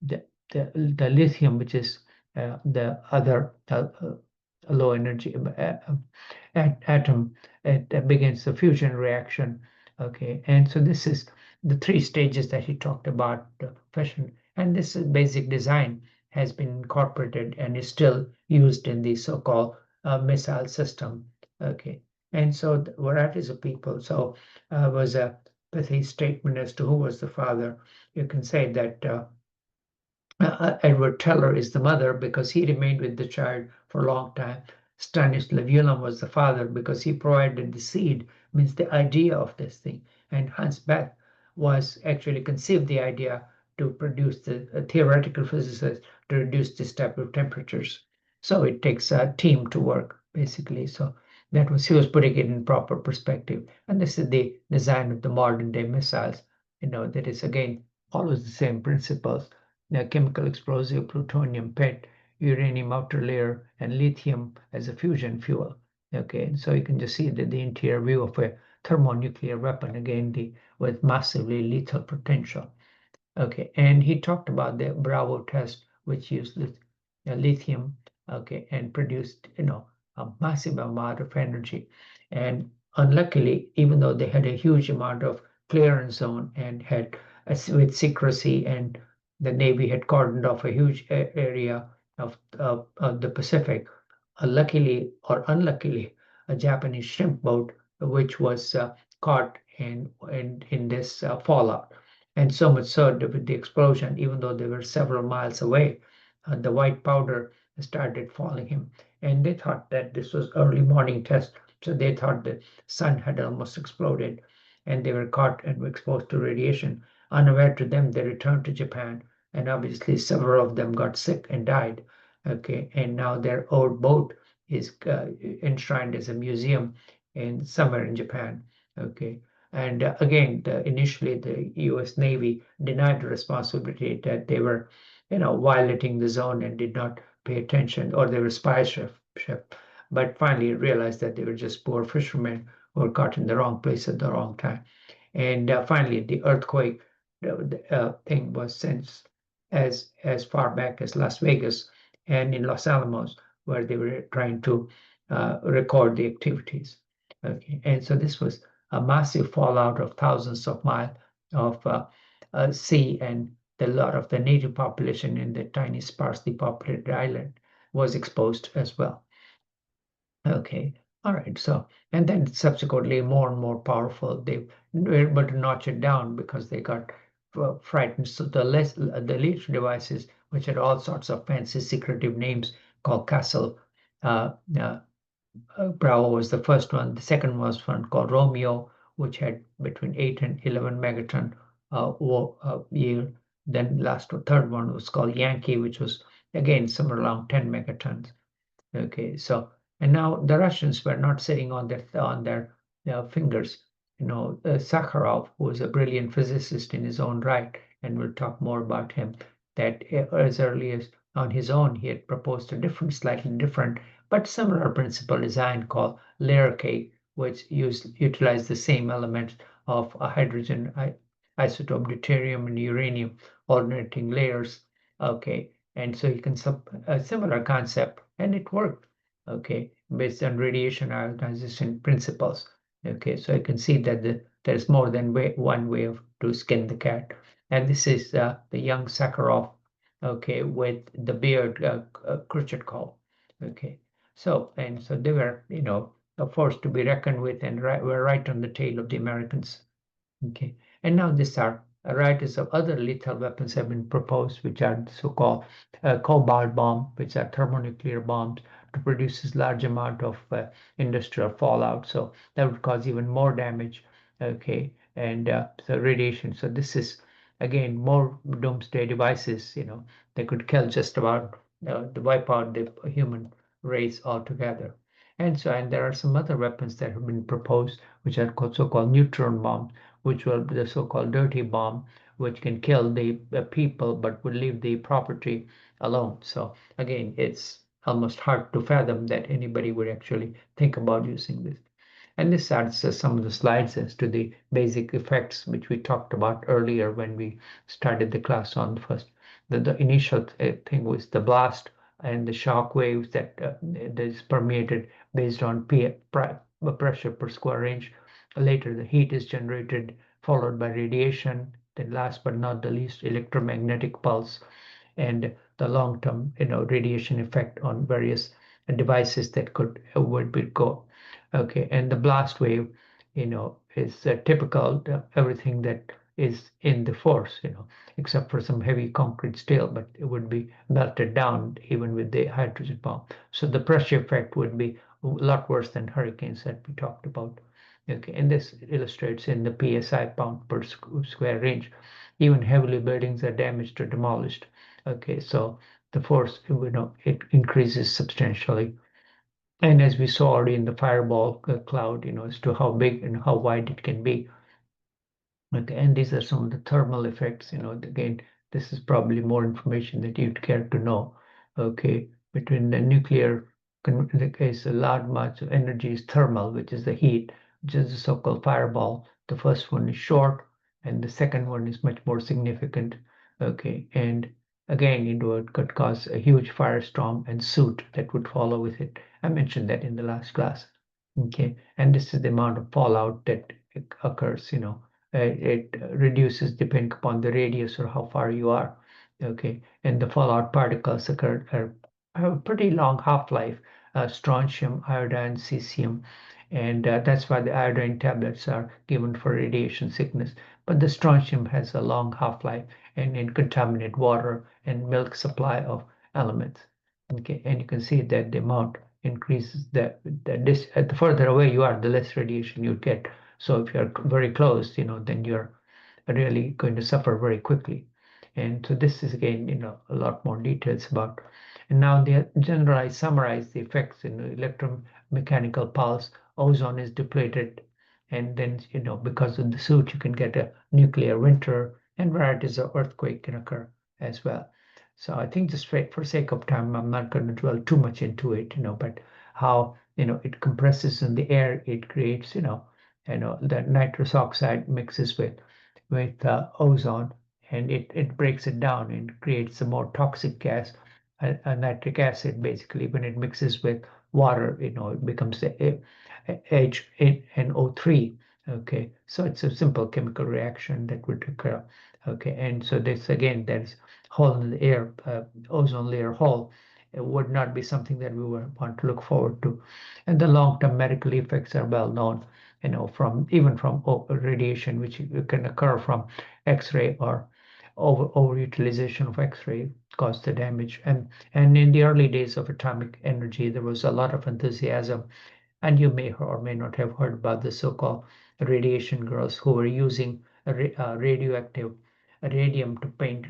the, the lithium, which is the other low energy atom, it begins the fusion reaction. Okay, and so this is the three stages that he talked about, fission, and this basic design has been incorporated and is still used in the so-called missile system. Okay, and so the varieties of people. So was a pithy statement as to who was the father. You can say that Edward Teller is the mother because he remained with the child for a long time. Stanislav Ulam was the father because he provided the seed, means the idea of this thing. And Hans Bethe was actually conceived the idea to produce the theoretical physicist to reduce this type of temperatures. So it takes a team to work, basically. So that was, he was putting it in proper perspective. And this is the design of the modern day missiles. That is again follows the same principles, chemical explosive, plutonium, PET, uranium outer layer, and lithium as a fusion fuel. Okay, so you can just see the interior view of a thermonuclear weapon, again, with massively lethal potential. Okay, and he talked about the Bravo test, which used lithium, okay, and produced, a massive amount of energy. And unluckily, even though they had a huge amount of clearance zone and had, with secrecy, and the Navy had cordoned off a huge area of the Pacific, luckily or unluckily, a Japanese shrimp boat, which was caught in this fallout. And so much so that with the explosion, even though they were several miles away, the white powder started falling him. And they thought that this was early morning test, so they thought the sun had almost exploded, and they were caught and were exposed to radiation. Unaware to them, they returned to Japan, and obviously several of them got sick and died. Okay, and now their old boat is enshrined as a museum in somewhere in Japan. Okay, and again, initially the U.S. Navy denied the responsibility that they were, violating the zone and did not pay attention, or they were spy ship. But finally realized that they were just poor fishermen who were caught in the wrong place at the wrong time. And finally, the earthquake thing was since as far back as Las Vegas and in Los Alamos, where they were trying to record the activities. Okay, and so this was a massive fallout of thousands of miles of sea, and a lot of the native population in the tiny sparsely populated island was exposed as well. Okay, all right. So, and then subsequently more and more powerful, they were able to notch it down because they got frightened. So the later devices, which had all sorts of fancy secretive names called Castle, uh, uh, Bravo was the first one. The second was one called Romeo, which had between 8 and 11 megaton yield. Then third one was called Yankee, which was again somewhere around 10 megatons. Okay, so and now the Russians were not sitting on their fingers. Sakharov, who was a brilliant physicist in his own right, and we'll talk more about him, that as early as on his own, he had proposed a different, slightly different, but similar principle design called layer cake, which utilized the same elements of a hydrogen isotope, deuterium and uranium, alternating layers. Okay, and so you can a similar concept, and it worked. Okay, based on radiation ionization principles. Okay, so you can see that there's more than one way to skin the cat. And this is the young Sakharov, okay, with the beard, Khrushchev. Okay, so they were, a force to be reckoned with, and were right on the tail of the Americans. Okay, and now these are varieties of other lethal weapons have been proposed, which are the so-called cobalt bomb, which are thermonuclear bombs to produce large amount of industrial fallout. So that would cause even more damage. Okay, and so radiation. So this is again more doomsday devices. They could kill just about wipe out the human race altogether. And there are some other weapons that have been proposed, which are so-called neutron bombs, which will be the so-called dirty bomb, which can kill the people but would leave the property alone. So again, it's almost hard to fathom that anybody would actually think about using this. And this adds some of the slides as to the basic effects which we talked about earlier when we started the class on the first. The initial thing was the blast and the shock waves that is permeated based on pressure per square inch. Later, the heat is generated, followed by radiation. Then, last but not the least, electromagnetic pulse and the long-term, radiation effect on various devices that would be go. Okay, and the blast wave, is typical everything that is in the force, except for some heavy concrete steel, but it would be melted down even with the hydrogen bomb. So the pressure effect would be a lot worse than hurricanes that we talked about. Okay, and this illustrates in the PSI pound per square inch. Even heavily buildings are damaged or demolished. Okay, so the force, it increases substantially. And as we saw already in the fireball cloud, as to how big and how wide it can be. Okay, and these are some of the thermal effects. Again, this is probably more information that you'd care to know. Okay, between the nuclear, in the case, a large amount of energy is thermal, which is the heat, which is the so-called fireball. The first one is short, and the second one is much more significant. Okay, and again, it could cause a huge firestorm and soot that would follow with it. I mentioned that in the last class. Okay, and this is the amount of fallout that occurs. It reduces depending upon the radius or how far you are. Okay, and the fallout particles have a pretty long half-life, strontium, iodine, cesium, and that's why the iodine tablets are given for radiation sickness. But the strontium has a long half-life, and in contaminated water and milk supply of elements. Okay, and you can see that the amount increases. The further away you are, the less radiation you get. So if you're very close, then you're really going to suffer very quickly. And so this is again, a lot more details about. And now they summarize the effects in electromechanical pulse. Ozone is depleted, and then because of the soot, you can get a nuclear winter, and varieties of earthquake can occur as well. So I think just for sake of time, I'm not going to dwell too much into it, but how it compresses in the air, it creates the nitrous oxide mixes with ozone, and it breaks it down and creates a more toxic gas, a nitric acid. Basically, when it mixes with water, it becomes HNO3. Okay, so it's a simple chemical reaction that would occur. Okay, and so this again, there's hole in the air, ozone layer hole. It would not be something that we would want to look forward to. And the long-term medical effects are well known, from radiation, which can occur from X-ray or overutilization of X-ray caused the damage. And in the early days of atomic energy, there was a lot of enthusiasm, and you may or may not have heard about the so-called radiation girls who were using radioactive radium to paint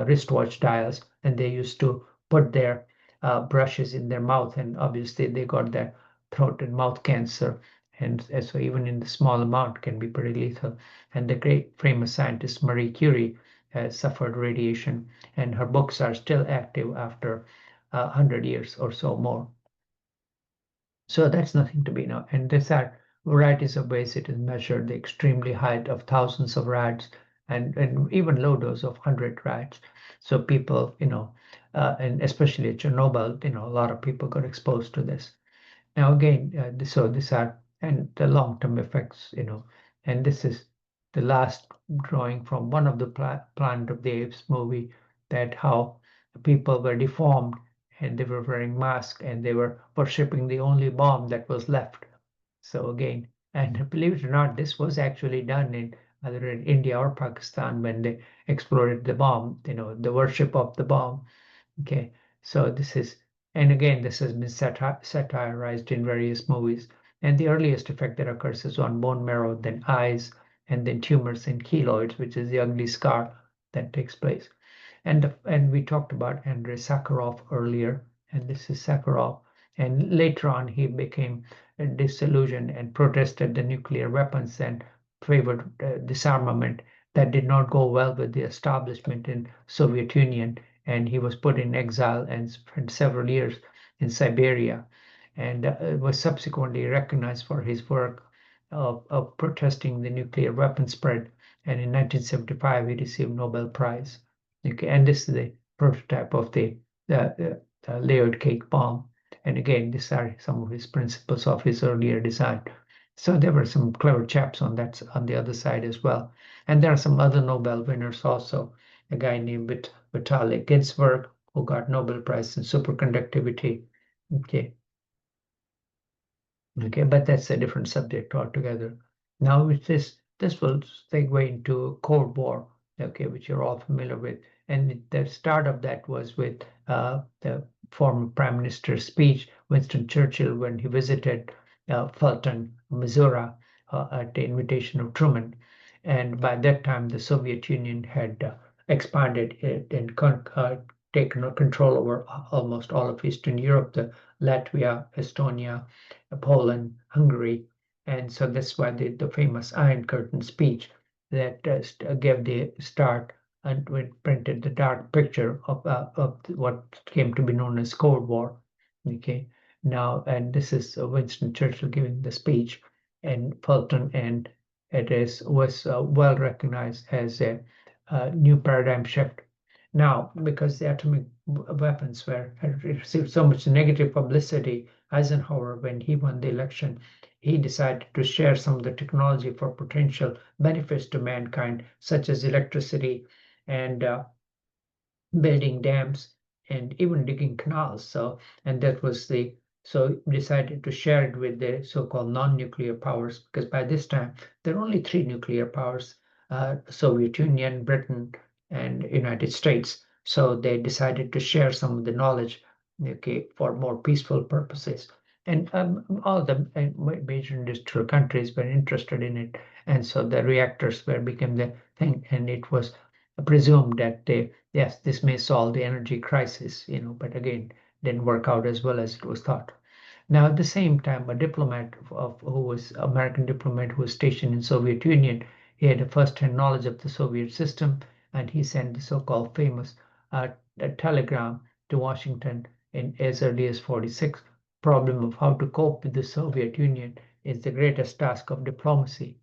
wristwatch dials, and they used to put their brushes in their mouth, and obviously they got their throat and mouth cancer, and so even in the small amount can be pretty lethal. And the great famous scientist Marie Curie has suffered radiation, and her books are still active after 100 years or so more. So that's nothing to be known. And these are varieties of ways it is measured, the extremely high of thousands of rads and even low dose of 100 rads. So people, and especially at Chernobyl, a lot of people got exposed to this. Now again, so these are and the long-term effects, and this is the last drawing from one of the Planet of the Apes movie, that how people were deformed and they were wearing masks and they were worshipping the only bomb that was left. So again, and believe it or not, this was actually done in either in India or Pakistan when they exploded the bomb, the worship of the bomb. Okay, so this is, and again, this has been satirized in various movies. And the earliest effect that occurs is on bone marrow, then eyes, and then tumors in keloids, which is the ugly scar that takes place. And we talked about Andrei Sakharov earlier, and this is Sakharov. And later on, he became disillusioned and protested the nuclear weapons and favored disarmament. That did not go well with the establishment in Soviet Union, and he was put in exile and spent several years in Siberia, and was subsequently recognized for his work of protesting the nuclear weapon spread. And in 1975, he received Nobel Prize. Okay, and this is the prototype of the layered cake bomb. And again, these are some of his principles of his earlier design. So there were some clever chaps on the other side as well. And there are some other Nobel winners also. A guy named Vitali Ginzburg, who got Nobel Prize in superconductivity. Okay. Okay, but that's a different subject altogether. Now with this will segue into Cold War, okay, which you're all familiar with. And the start of that was with the former Prime Minister's speech, Winston Churchill, when he visited Fulton, Missouri, at the invitation of Truman. And by that time, the Soviet Union had expanded it and taken control over almost all of Eastern Europe, the Latvia, Estonia, Poland, Hungary. And so that's why the famous Iron Curtain speech that gave the start and printed the dark picture of what came to be known as Cold War. Okay, now, and this is Winston Churchill giving the speech in Fulton, and was well recognized as a new paradigm shift. Now, because the atomic weapons had received so much negative publicity, Eisenhower, when he won the election, he decided to share some of the technology for potential benefits to mankind, such as electricity and building dams and even digging canals. So, and that was so decided to share it with the so-called non-nuclear powers, because by this time there are only three nuclear powers: Soviet Union, Britain, and United States. So they decided to share some of the knowledge, okay, for more peaceful purposes. And all the major industrial countries were interested in it, and so the reactors became the thing, and it was presumed that yes, this may solve the energy crisis, but again, didn't work out as well as it was thought. Now, at the same time, a diplomat who was American diplomat who was stationed in Soviet Union, he had a first-hand knowledge of the Soviet system, and he sent the so-called famous a telegram to Washington in as early as 46. Problem of how to cope with the Soviet Union is the greatest task of diplomacy.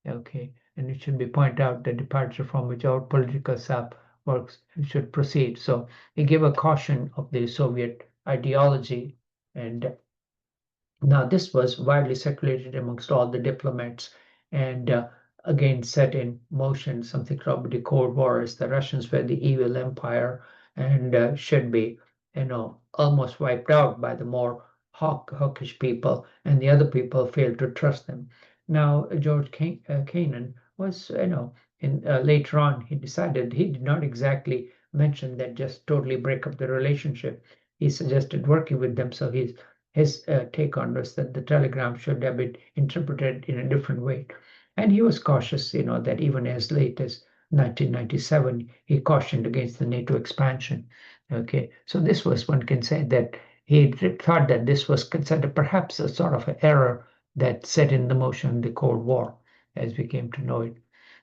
Okay, and it should be pointed out the departure from which our political self works should proceed. So he gave a caution of the Soviet ideology, and now this was widely circulated amongst all the diplomats, and again set in motion something called the Cold War, as the Russians were the evil empire and should be, almost wiped out by the more hawkish people, and the other people failed to trust them. Now George Kennan was, in later on he decided he did not exactly mention that just totally break up the relationship. He suggested working with them, so his take on was that the telegram should have been interpreted in a different way. And he was cautious, that even as late as 1997, he cautioned against the NATO expansion. Okay, so this was, one can say that he thought that this was considered perhaps a sort of an error that set in the motion the Cold War as we came to know it.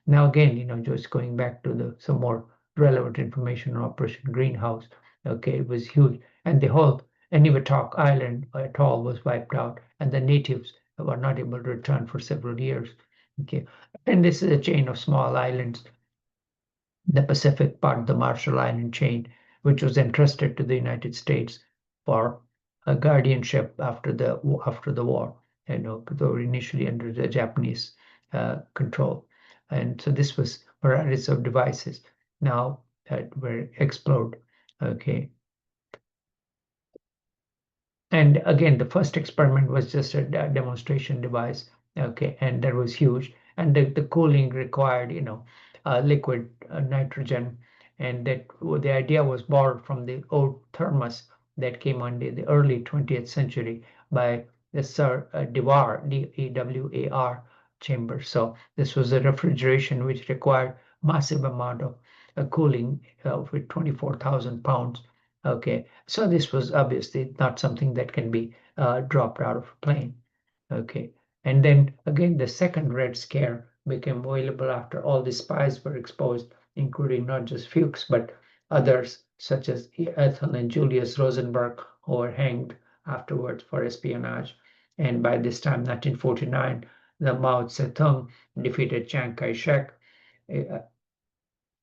Now again, just going back to some more relevant information on Operation Greenhouse. Okay, it was huge, and the whole Eniwetok Island atoll was wiped out, and the natives were not able to return for several years. Okay, and this is a chain of small islands, the Pacific part of the Marshall Island chain, which was entrusted to the United States for a guardianship after the war. You know, they were initially under the Japanese control, and so this was varieties of devices now were explored. Okay, and again, the first experiment was just a demonstration device. Okay, and that was huge. And the cooling required, you know, liquid nitrogen, and that the idea was borrowed from the old thermos that came on the early 20th century by the Sir Dewar, Dewar chamber. So this was a refrigeration which required massive amount of cooling with 24,000 pounds. Okay, so this was obviously not something that can be dropped out of a plane. Okay, and then again, the second Red Scare became available after all the spies were exposed, including not just Fuchs, but others such as Ethel and Julius Rosenberg, who were hanged afterwards for espionage. And by this time, 1949, the Mao Zedong defeated Chiang Kai-shek, uh,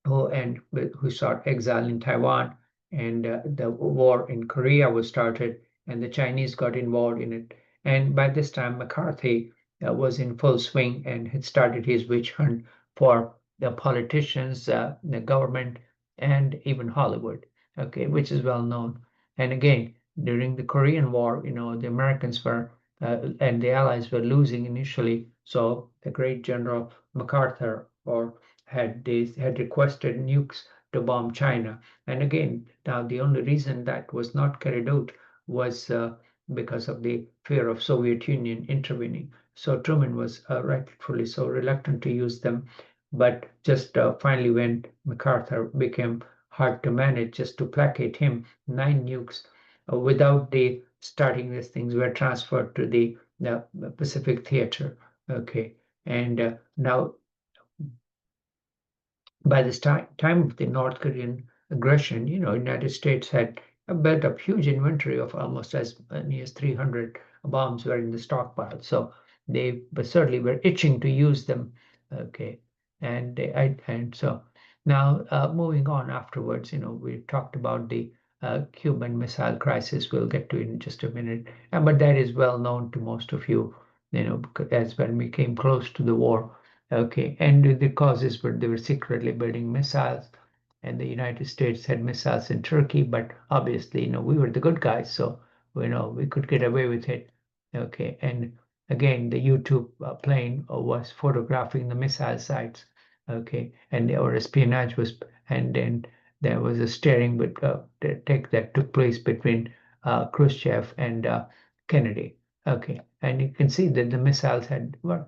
who sought exile in Taiwan, and the war in Korea was started, and the Chinese got involved in it. And by this time, McCarthy was in full swing and had started his witch hunt for the politicians, the government, and even Hollywood. Okay, which is well known. And again, during the Korean War, you know, the Americans were and the Allies were losing initially. So the great General MacArthur or had requested nukes to bomb China. And again, now the only reason that was not carried out was because of the fear of Soviet Union intervening. So Truman was rightfully so reluctant to use them. But just finally, when MacArthur became hard to manage, just to placate him, 9 nukes without the starting these things were transferred to the Pacific Theater. Okay, and now by this time of the North Korean aggression, you know, United States had built up huge inventory of almost as many as 300 bombs were in the stockpile. So they certainly were itching to use them. Okay, and so now moving on afterwards, you know, we talked about the Cuban Missile Crisis. We'll get to it in just a minute, but that is well known to most of you. You know, as when we came close to the war. Okay, and the causes were they were secretly building missiles, and the United States had missiles in Turkey, but obviously, you know, we were the good guys, so you know we could get away with it. Okay, and again, the U-2 plane was photographing the missile sites. Okay, and our espionage was, and then there was a steering but that took place between Khrushchev and Kennedy. Okay, and you can see that the missiles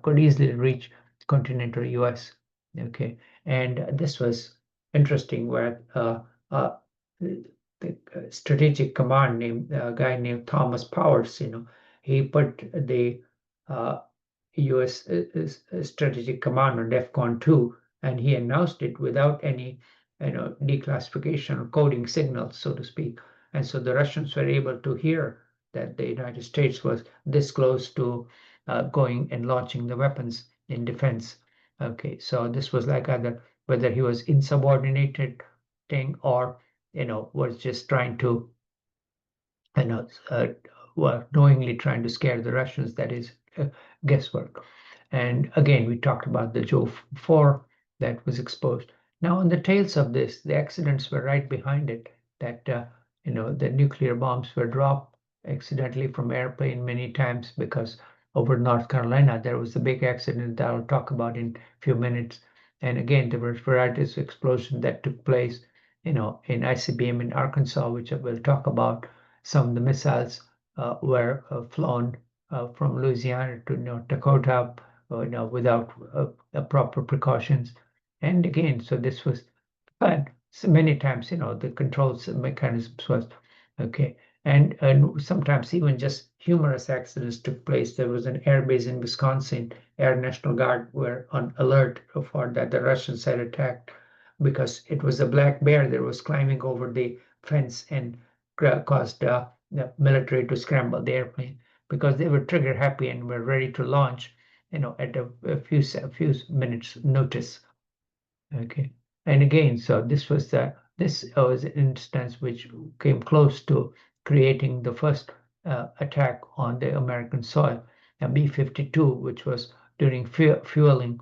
could easily reach continental US. Okay, and this was interesting where the strategic command named a guy named Thomas Powers, you know, he put the U.S. Strategic Command on DEFCON 2, and he announced it without any, you know, declassification or coding signals, so to speak. And so the Russians were able to hear that the United States was this close to going and launching the weapons in defense. Okay, so this was like either whether he was insubordinated thing or you know was just trying to you know were knowingly trying to scare the Russians. That is guesswork. And again, we talked about the Joe 4 that was exposed. Now, on the tails of this, the accidents were right behind it. That you know the nuclear bombs were dropped accidentally from airplane many times because over North Carolina there was a big accident that I'll talk about in a few minutes. And again, there were varieties of explosions that took place, you know, in ICBM in Arkansas, which I will talk about. Some of the missiles were flown from Louisiana to North Dakota, you know, without proper precautions. And again, so this was, but so many times, you know, the controls mechanisms was okay. And sometimes even just humorous accidents took place. There was an air base in Wisconsin, Air National Guard were on alert for that the Russians had attacked because it was a black bear that was climbing over the fence and caused the military to scramble the airplane because they were trigger happy and were ready to launch, at a few minutes notice. Okay, and again, so this was an instance which came close to creating the first attack on the American soil. A B-52, which was during fueling,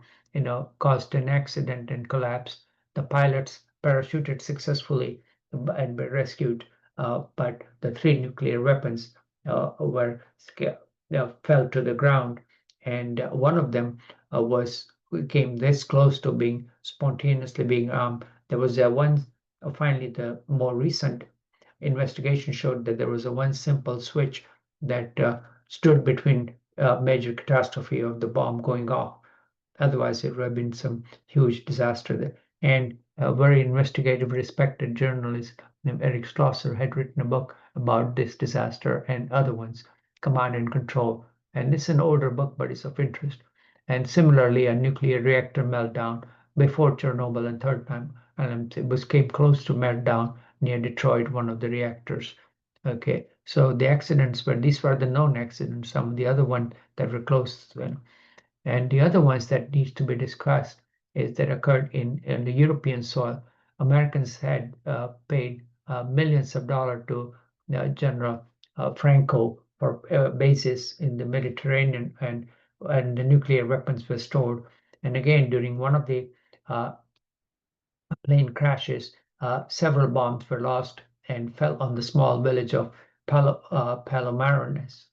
caused an accident and collapsed. The pilots parachuted successfully and were rescued, but the 3 nuclear weapons fell to the ground, and one of them came this close to being spontaneously being armed. There was finally the more recent investigation showed that there was a one simple switch that stood between major catastrophe of the bomb going off. Otherwise, it would have been some huge disaster there. And a very investigative, respected journalist named Eric Schlosser had written a book about this disaster and other ones, Command and Control. And it's an older book, but it's of interest. And similarly, a nuclear reactor meltdown before Chernobyl and third time, and it came close to meltdown near Detroit, one of the reactors. Okay, so the accidents these were the known accidents. Some of the other ones that were close to them. And the other ones that needs to be discussed is that occurred in the European soil. Americans had paid millions of dollars to General Franco for bases in the Mediterranean, and the nuclear weapons were stored. And again, during one of the plane crashes, several bombs were lost and fell on the small village of Palomares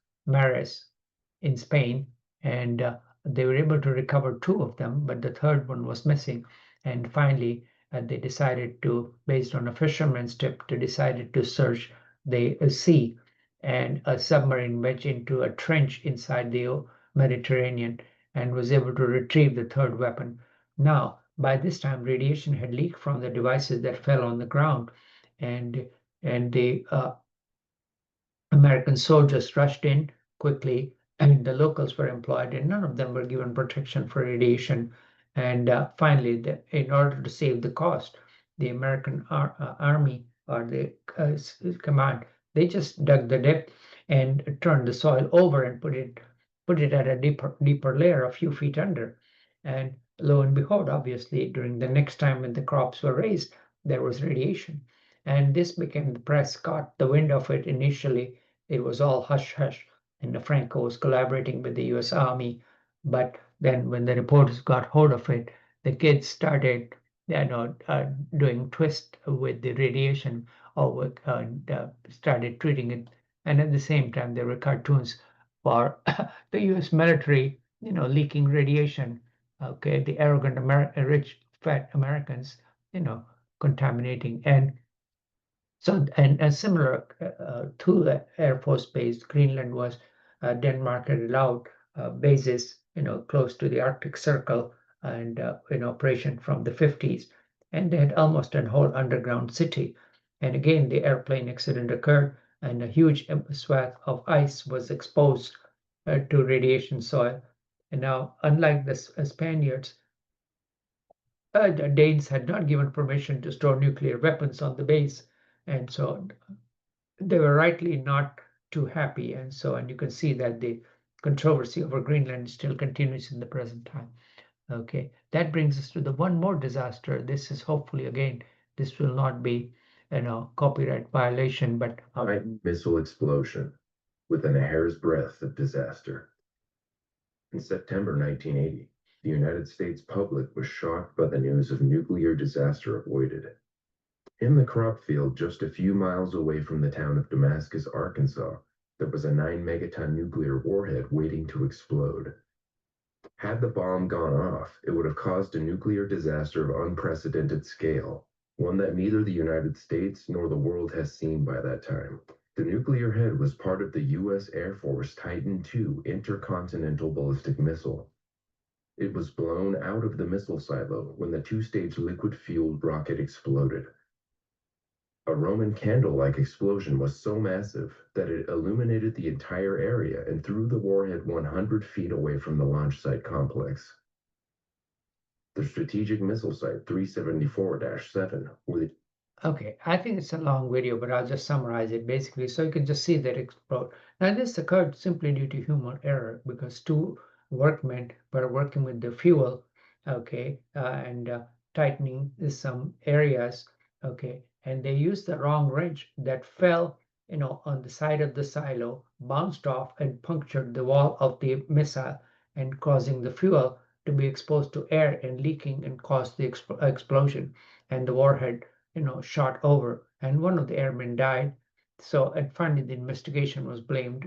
in Spain, and they were able to recover 2 of them, but the third one was missing. And finally, they decided to, based on a fisherman's tip, decided to search the sea, and a submarine went into a trench inside the Mediterranean and was able to retrieve the third weapon. Now, by this time, radiation had leaked from the devices that fell on the ground, and the American soldiers rushed in quickly, and the locals were employed, and none of them were given protection for radiation. And finally, in order to save the cost, the American Army, or the command, they just dug the dip and turned the soil over and put it at a deeper layer, a few feet under. And lo and behold, obviously, during the next time when the crops were raised, there was radiation. And this became, the press caught the wind of it initially. It was all hush hush, and Franco was collaborating with the U.S. Army. But then, when the reporters got hold of it, the kids started, doing twist with the radiation, or started treating it. And at the same time, there were cartoons for the U.S. military, leaking radiation. Okay, the arrogant, rich, fat Americans, contaminating. And so, and similar to the Air Force Base, Greenland was Denmark had allowed bases, close to the Arctic Circle, and in operation from the 50s, and they had almost a whole underground city. And again, the airplane accident occurred, and a huge swath of ice was exposed to radiation soil. And now, unlike the Spaniards, the Danes had not given permission to store nuclear weapons on the base, and so they were rightly not too happy. And you can see that the controversy over Greenland still continues in the present time. Okay, that brings us to the one more disaster. This is hopefully, again, this will not be, copyright violation, but missile explosion within a hair's breadth of disaster. In September 1980, the United States public was shocked by the news of nuclear disaster avoided. In the crop field just a few miles away from the town of Damascus, Arkansas, there was a 9-megaton nuclear warhead waiting to explode. Had the bomb gone off, it would have caused a nuclear disaster of unprecedented scale, one that neither the United States nor the world has seen by that time. The nuclear head was part of the U.S. Air Force Titan II intercontinental ballistic missile. It was blown out of the missile silo when the 2-stage liquid-fueled rocket exploded. A Roman candle-like explosion was so massive that it illuminated the entire area and threw the warhead 100 feet away from the launch site complex. The strategic missile site 374-7 were Okay, I think it's a long video, but I'll just summarize it basically so you can just see that explode. Now, this occurred simply due to human error because two workmen were working with the fuel, okay, and tightening some areas, okay, and they used the wrong wrench that fell, on the side of the silo, bounced off and punctured the wall of the missile and causing the fuel to be exposed to air and leaking and caused the explosion and the warhead shot over, and one of the airmen died. So, and finally, the investigation was blamed,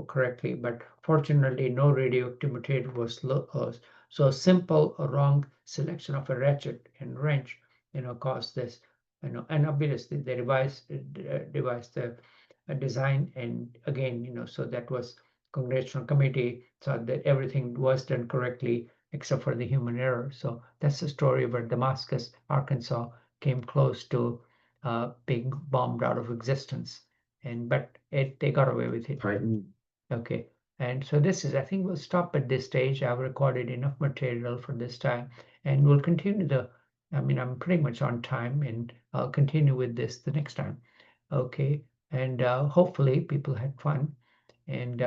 correctly, but fortunately, no radioactive material was lost. So, simple or wrong selection of a ratchet and wrench, caused this, and obviously, they devised the design, and again, so that was congressional committee thought that everything was done correctly except for the human error. So that's the story where Damascus, Arkansas, came close to being bombed out of existence, but they got away with it. Titan. Okay, and so this is, I think we'll stop at this stage. I've recorded enough material for this time, and we'll continue I'm pretty much on time, and I'll continue with this the next time. Okay, and hopefully people had fun, and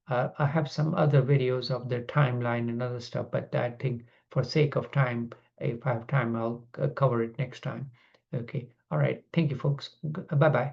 I have some other videos of the timeline and other stuff, but I think for sake of time, if I have time, I'll cover it next time. Okay. All right. Thank you, folks. Bye-bye.